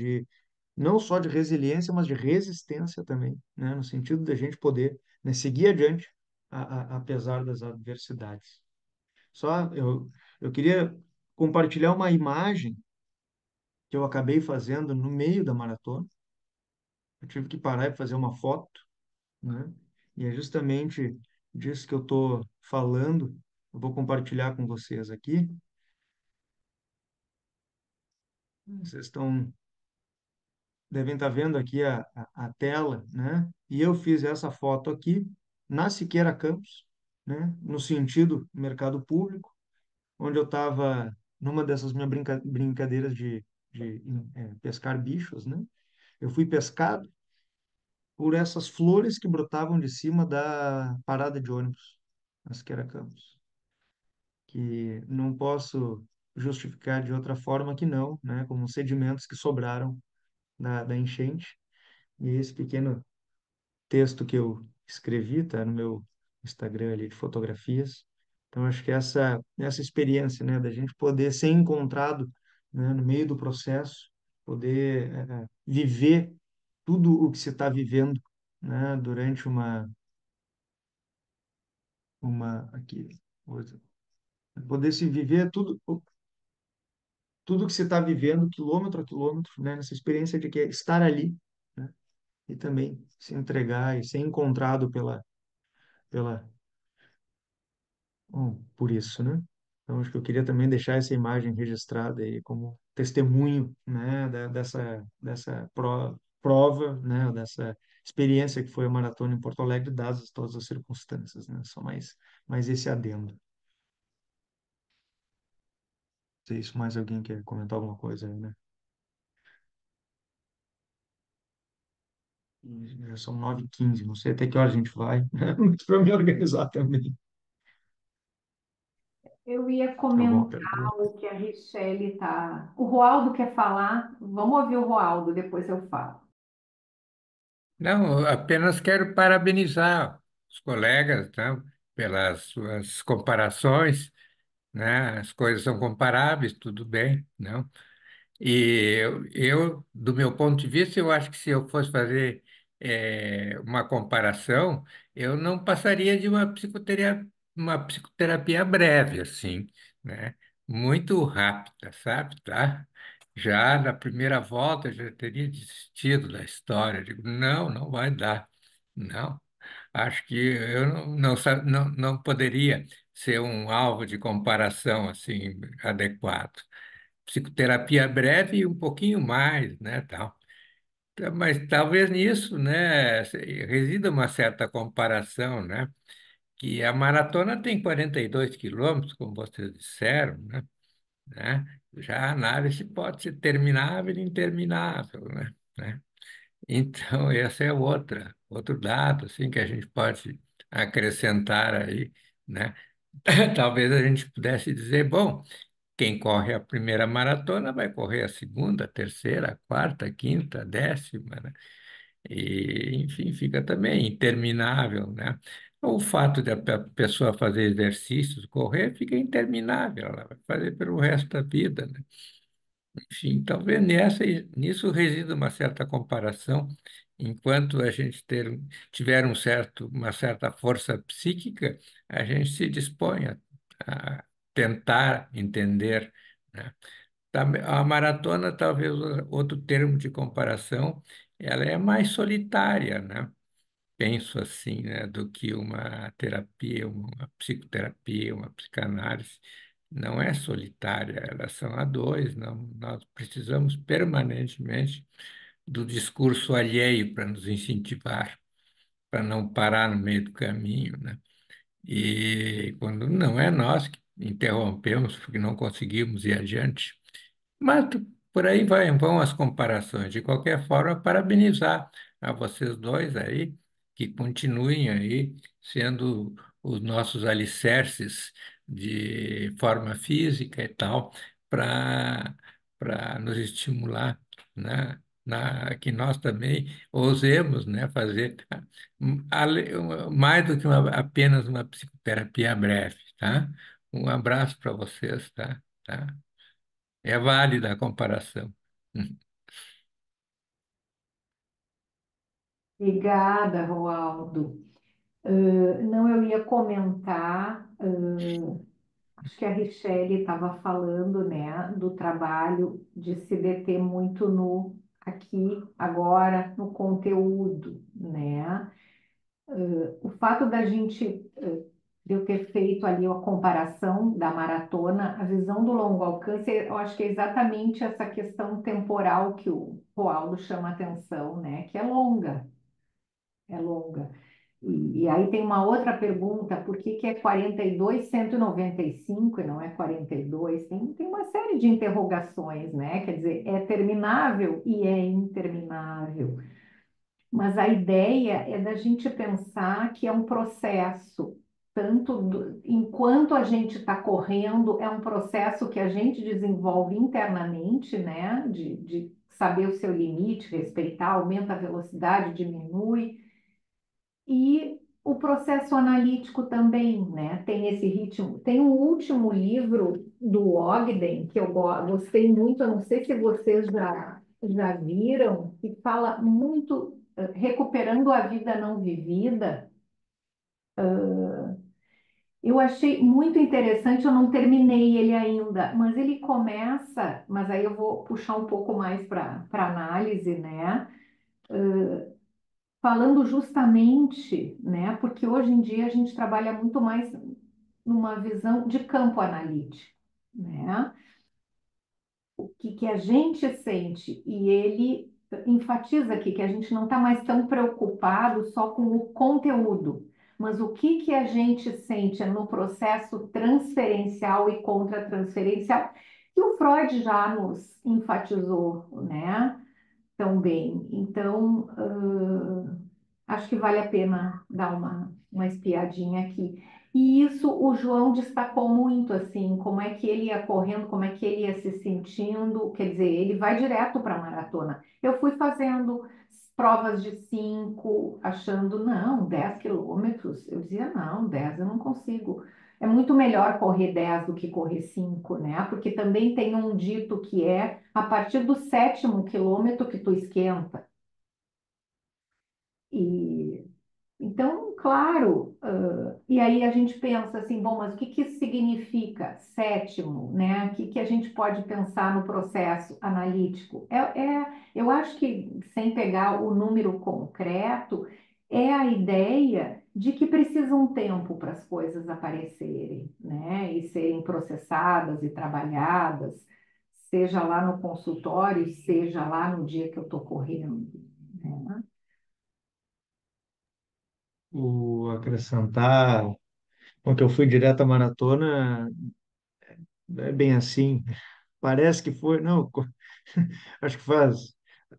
não só de resiliência, mas de resistência também, né? No sentido da gente poder, né, seguir adiante apesar das adversidades. Eu queria compartilhar uma imagem que eu acabei fazendo no meio da maratona. Eu tive que parar e fazer uma foto, né? E é justamente disso que eu estou falando. Eu vou compartilhar com vocês aqui. Vocês devem estar vendo aqui a tela, né? E eu fiz essa foto aqui na Siqueira Campos, né? No sentido mercado público, onde eu estava numa dessas minhas brincadeiras de pescar bichos, né? Eu fui pescado por essas flores que brotavam de cima da parada de ônibus, na Siqueira Campos, que não posso justificar de outra forma que não, né? Como sedimentos que sobraram da enchente. E esse pequeno texto que eu escrevi, tá no meu Instagram ali de fotografias. Então, acho que essa experiência, né, da gente poder ser encontrado, né, no meio do processo, poder viver tudo o que você está vivendo, né, durante aqui, poder se viver tudo que você está vivendo, quilômetro a quilômetro, né, nessa experiência de que é estar ali, né, e também se entregar e ser encontrado pela por isso, né? Então, acho que eu queria também deixar essa imagem registrada aí como testemunho, né, dessa prova, né, dessa experiência que foi a maratona em Porto Alegre, dadas todas as circunstâncias, né? Só mais esse adendo. Não sei se mais alguém quer comentar alguma coisa aí, né? E já são 9h15, não sei até que hora a gente vai, né? Para me organizar também. Eu ia Alguma comentar pergunta? o que a Richelle tá. O Roaldo quer falar? Vamos ouvir o Roaldo, depois eu falo. Não, eu apenas quero parabenizar os colegas, tá, pelas suas comparações, né? As coisas são comparáveis, tudo bem, não? E do meu ponto de vista, eu acho que se eu fosse fazer uma comparação, eu não passaria de uma psicoterapia breve, assim, né? Muito rápida, sabe, tá? Já na primeira volta, eu já teria desistido da história. Digo, não, não vai dar. Não, acho que eu não poderia ser um alvo de comparação, assim, adequado. Psicoterapia breve e um pouquinho mais, né, tal. Mas talvez nisso, né, resida uma certa comparação, né, que a maratona tem 42 quilômetros, como vocês disseram, né? Já a análise pode ser terminável e interminável, né? Então, essa é outro dado, assim, que a gente pode acrescentar aí, né? Talvez a gente pudesse dizer, bom, quem corre a primeira maratona vai correr a segunda, a terceira, a quarta, a quinta, a décima, né? E, enfim, fica também interminável, né? O fato de a pessoa fazer exercícios, correr, fica interminável, ela vai fazer pelo resto da vida, né? Enfim, talvez nisso resida uma certa comparação, enquanto a gente tiver uma certa força psíquica, a gente se dispõe a tentar entender, né? A maratona, talvez outro termo de comparação, ela é mais solitária, né? Penso assim, né, do que uma terapia, uma psicoterapia, uma psicanálise. Não é solitária, elas são a dois, não, nós precisamos permanentemente do discurso alheio para nos incentivar, para não parar no meio do caminho, né? E quando não é nós que interrompemos porque não conseguimos ir adiante, mas por aí vão as comparações. De qualquer forma, parabenizar a vocês dois aí, que continuem aí sendo os nossos alicerces de forma física e tal, para nos estimular, né? Que nós também ousemos, né, fazer mais do que apenas uma psicoterapia breve, tá? Um abraço para vocês, tá? Tá? É válida a comparação. Obrigada, Roaldo. Não, eu ia comentar, acho que a Richelle estava falando, né, do trabalho de se deter muito no aqui, agora, no conteúdo, né? O fato da gente, de eu ter feito ali a comparação da maratona, a visão do longo alcance, eu acho que é exatamente essa questão temporal que o Roaldo chama atenção, né? Que é longa, é longa. E aí tem uma outra pergunta, por que que é 42, 195 e não é 42? Tem uma série de interrogações, né? Quer dizer, é terminável e é interminável. Mas a ideia é da gente pensar que é um processo, enquanto a gente está correndo, é um processo que a gente desenvolve internamente, né? De saber o seu limite, respeitar, aumenta a velocidade, diminui. E o processo analítico também, né? Tem esse ritmo. Tem um último livro do Ogden que eu gostei muito, eu não sei se vocês já viram, que fala muito recuperando a vida não vivida. Eu achei muito interessante, eu não terminei ele ainda, mas ele começa, mas aí eu vou puxar um pouco mais para análise, né? Falando justamente, né? Porque hoje em dia a gente trabalha muito mais numa visão de campo analítico, né? O que que a gente sente e ele enfatiza aqui que a gente não está mais tão preocupado só com o conteúdo, mas o que que a gente sente no processo transferencial e contratransferencial, que o Freud já nos enfatizou, né? Também. Então, acho que vale a pena dar uma espiadinha aqui. E isso o João destacou muito, assim, como é que ele ia correndo, como é que ele ia se sentindo. Quer dizer, ele vai direto para a maratona. Eu fui fazendo provas de 5, achando, não, 10 quilômetros. Eu dizia, não, 10 eu não consigo. É muito melhor correr 10 do que correr 5, né? Porque também tem um dito que é a partir do 7º quilômetro que tu esquenta. E então, claro, e aí a gente pensa assim, bom, mas o que que isso significa? 7º, né? O que que a gente pode pensar no processo analítico? Eu acho que, sem pegar o número concreto, é a ideia de que precisa um tempo para as coisas aparecerem, né? E serem processadas e trabalhadas, seja lá no consultório, seja lá no dia que eu estou correndo, né? O acrescentar, bom, que eu fui direto à maratona, é bem assim. Parece que foi, não, acho que faz.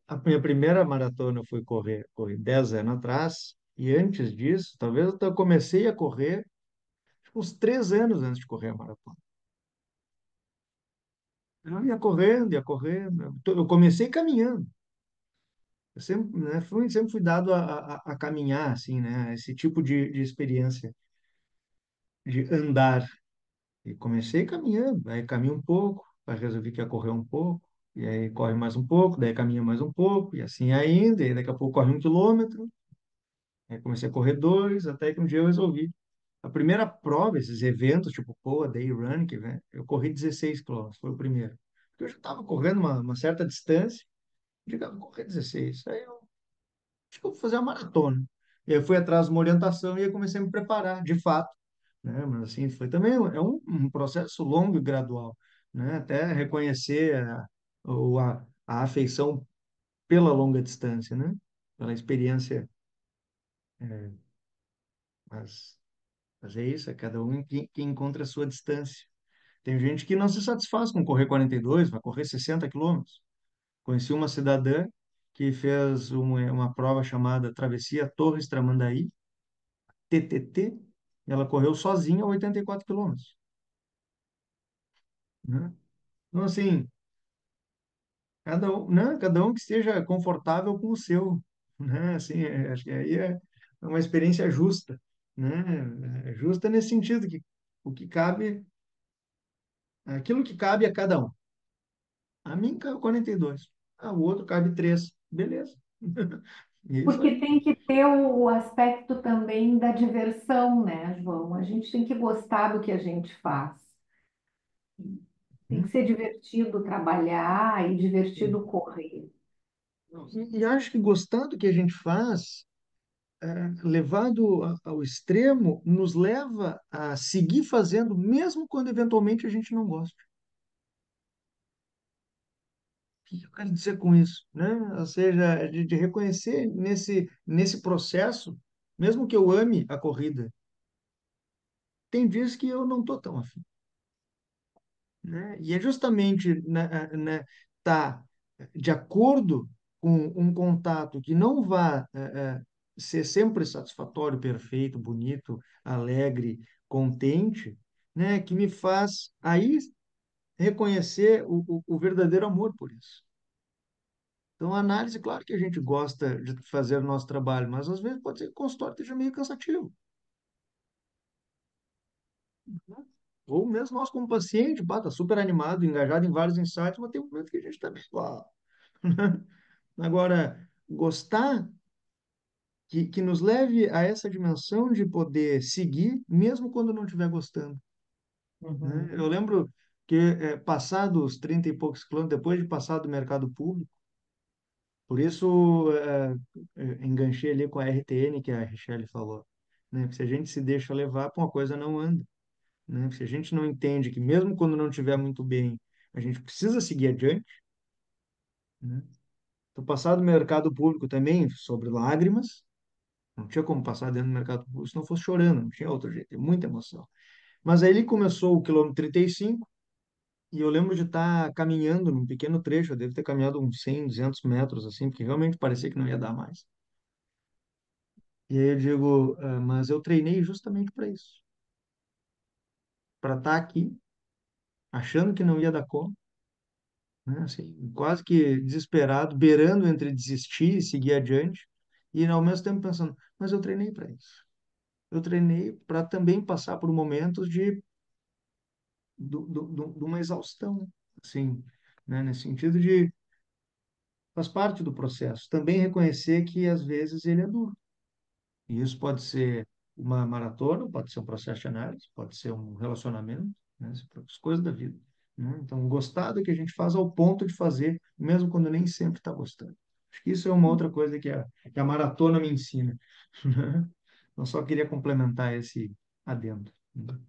A minha primeira maratona eu fui corri 10 anos atrás, e antes disso, talvez eu comecei a correr acho que uns 3 anos antes de correr a maratona. Eu ia correndo, ia correndo. Eu comecei caminhando. Eu sempre, né, sempre fui dado a caminhar, assim, né? Esse tipo de experiência, de andar. E comecei caminhando, aí caminho um pouco, aí resolvi que ia correr um pouco, e aí corre mais um pouco, daí caminha mais um pouco, e assim ainda, e daqui a pouco corre 1 quilômetro, aí comecei a correr dois, até que um dia eu resolvi. A primeira prova, esses eventos, tipo, pô, Day Run, que, né, eu corri 16 quilômetros, foi o primeiro. Porque eu já estava correndo uma certa distância, digo, vou correr 16. Aí eu acho que eu vou fazer uma maratona. E aí eu fui atrás de uma orientação e aí comecei a me preparar, de fato, né? Mas assim, foi também um processo longo e gradual, né? Até reconhecer a afeição pela longa distância, né? Pela experiência, é, mas, mas é isso, é cada um que encontra a sua distância. Tem gente que não se satisfaz com correr 42, vai correr 60 quilômetros. Conheci uma cidadã que fez uma prova chamada Travessia Torres Tramandaí, TTT, e ela correu sozinha 84 quilômetros, né? Então, assim, cada um que esteja confortável com o seu, né? Assim, acho que aí é uma experiência justa, né? É justa nesse sentido que o que cabe, aquilo que cabe a cada um. A mim cabe 42, o outro cabe 3, beleza. E é isso Porque aí. tem que ter o aspecto também da diversão, né, João? A gente tem que gostar do que a gente faz. Tem que Hum, ser divertido trabalhar e sim. divertido correr. E acho que gostar do que a gente faz, levado ao extremo, nos leva a seguir fazendo, mesmo quando eventualmente a gente não gosta. O que eu quero dizer com isso, né? Ou seja, de reconhecer nesse processo, mesmo que eu ame a corrida, tem dias que eu não estou tão afim, né? E é justamente, né, tá de acordo com um contato que não vá ser sempre satisfatório, perfeito, bonito, alegre, contente, né, que me faz aí reconhecer o verdadeiro amor por isso. Então, a análise, claro que a gente gosta de fazer o nosso trabalho, mas às vezes pode ser que o consultório esteja meio cansativo, né? Ou mesmo nós como paciente, tá super animado, engajado em vários insights, mas tem um momento que a gente está meio lá. Agora, gostar que nos leve a essa dimensão de poder seguir, mesmo quando não estiver gostando, né? Eu Uhum. lembro que, passados os 30 e poucos quilômetros, depois de passar do mercado público, por isso enganchei ali com a RTN que a Richelle falou, né? Que se a gente se deixa levar, pô, uma coisa não anda, né? Se a gente não entende que mesmo quando não estiver muito bem, a gente precisa seguir adiante, né? Então, passar do mercado público também sobre lágrimas. Não tinha como passar dentro do mercado público se não fosse chorando, não tinha outro jeito, tem muita emoção. Mas aí ele começou o quilômetro 35 e eu lembro de estar caminhando num pequeno trecho, eu devo ter caminhado uns 100, 200 metros, assim, porque realmente parecia que não ia dar mais. E aí eu digo, mas eu treinei justamente para isso, para estar aqui, achando que não ia dar conta, né? Assim, quase que desesperado, beirando entre desistir e seguir adiante, e ao mesmo tempo pensando, mas eu treinei para isso. Eu treinei para também passar por momentos de uma exaustão, assim, né? Nesse sentido de faz parte do processo. Também reconhecer que às vezes ele é duro. E isso pode ser uma maratona, pode ser um processo de análise, pode ser um relacionamento, né? As coisas da vida, né? Então, gostar do que a gente faz ao ponto de fazer, mesmo quando nem sempre está gostando. Acho que isso é uma outra coisa que a maratona me ensina, né? Eu só queria complementar esse adendo, né?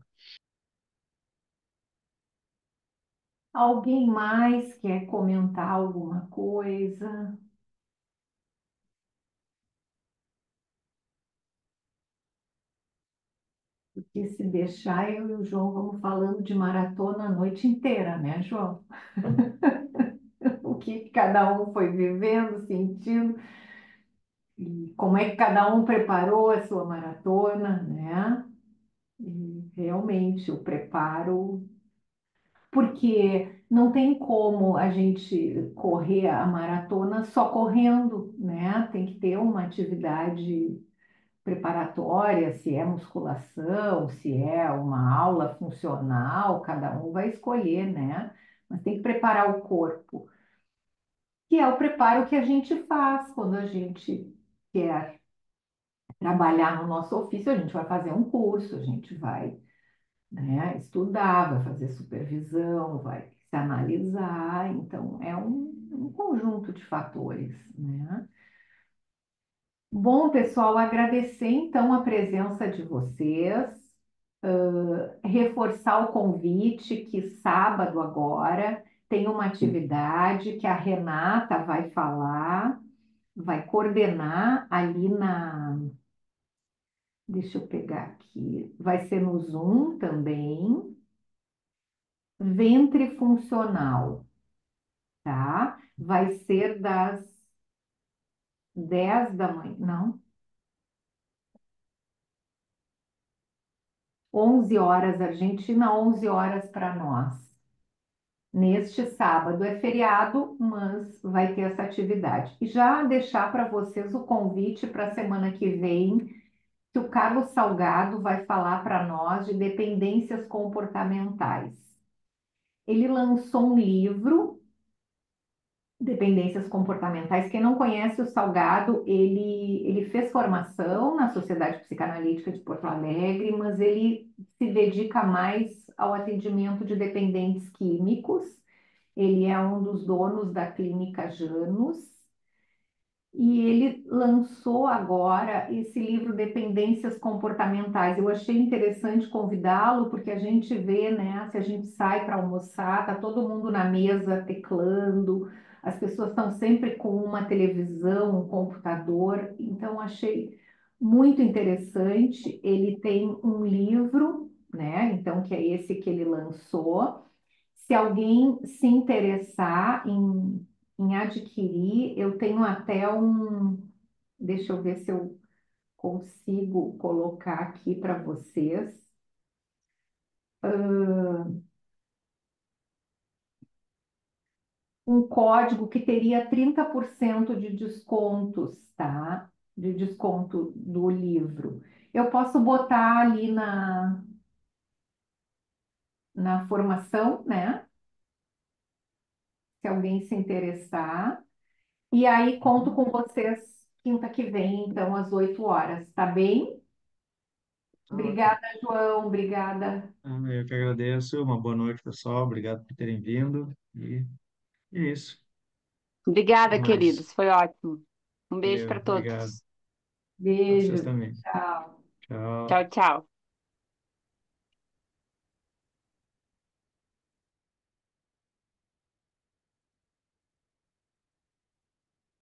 Alguém mais quer comentar alguma coisa? Porque se deixar, eu e o João vamos falando de maratona a noite inteira, né, João? O que cada um foi vivendo, sentindo, e como é que cada um preparou a sua maratona, né? E realmente o preparo, porque não tem como a gente correr a maratona só correndo, né? Tem que ter uma atividade preparatória, se é musculação, se é uma aula funcional, cada um vai escolher, né? Mas tem que preparar o corpo, que é o preparo que a gente faz quando a gente quer trabalhar no nosso ofício, a gente vai fazer um curso, a gente vai, né, estudar, vai fazer supervisão, vai se analisar, então é um conjunto de fatores, né? Bom, pessoal, agradecer então a presença de vocês, reforçar o convite que sábado agora tem uma atividade que a Renata vai falar, vai coordenar ali deixa eu pegar aqui, vai ser no Zoom também, ventre funcional, tá? Vai ser das 10 da manhã, não, 11 horas Argentina, 11 horas para nós. Neste sábado é feriado, mas vai ter essa atividade. E já deixar para vocês o convite para a semana que vem, que o Carlos Salgado vai falar para nós de dependências comportamentais. Ele lançou um livro Dependências comportamentais. Quem não conhece o Salgado, ele fez formação na Sociedade Psicanalítica de Porto Alegre, mas ele se dedica mais ao atendimento de dependentes químicos. Ele é um dos donos da Clínica Janus. E ele lançou agora esse livro Dependências Comportamentais. Eu achei interessante convidá-lo, porque a gente vê, né? Se a gente sai para almoçar, tá todo mundo na mesa teclando, as pessoas estão sempre com uma televisão, um computador. Então, achei muito interessante. Ele tem um livro, né? Então, que é esse que ele lançou. Se alguém se interessar em adquirir, eu tenho até um. Deixa eu ver se eu consigo colocar aqui para vocês. Um código que teria 30% de descontos, tá? De desconto do livro. Eu posso botar ali na formação, né? Se alguém se interessar. E aí conto com vocês quinta que vem, então, às 8 horas, tá bem? Tá ótimo. Obrigada, João. Obrigada. Eu que agradeço. Uma boa noite, pessoal. Obrigado por terem vindo. E é isso. Até Obrigada, mais. queridos. Foi ótimo. Um beijo Valeu, para obrigado. todos. Para vocês Beijo. também. Tchau. Tchau. Tchau, tchau.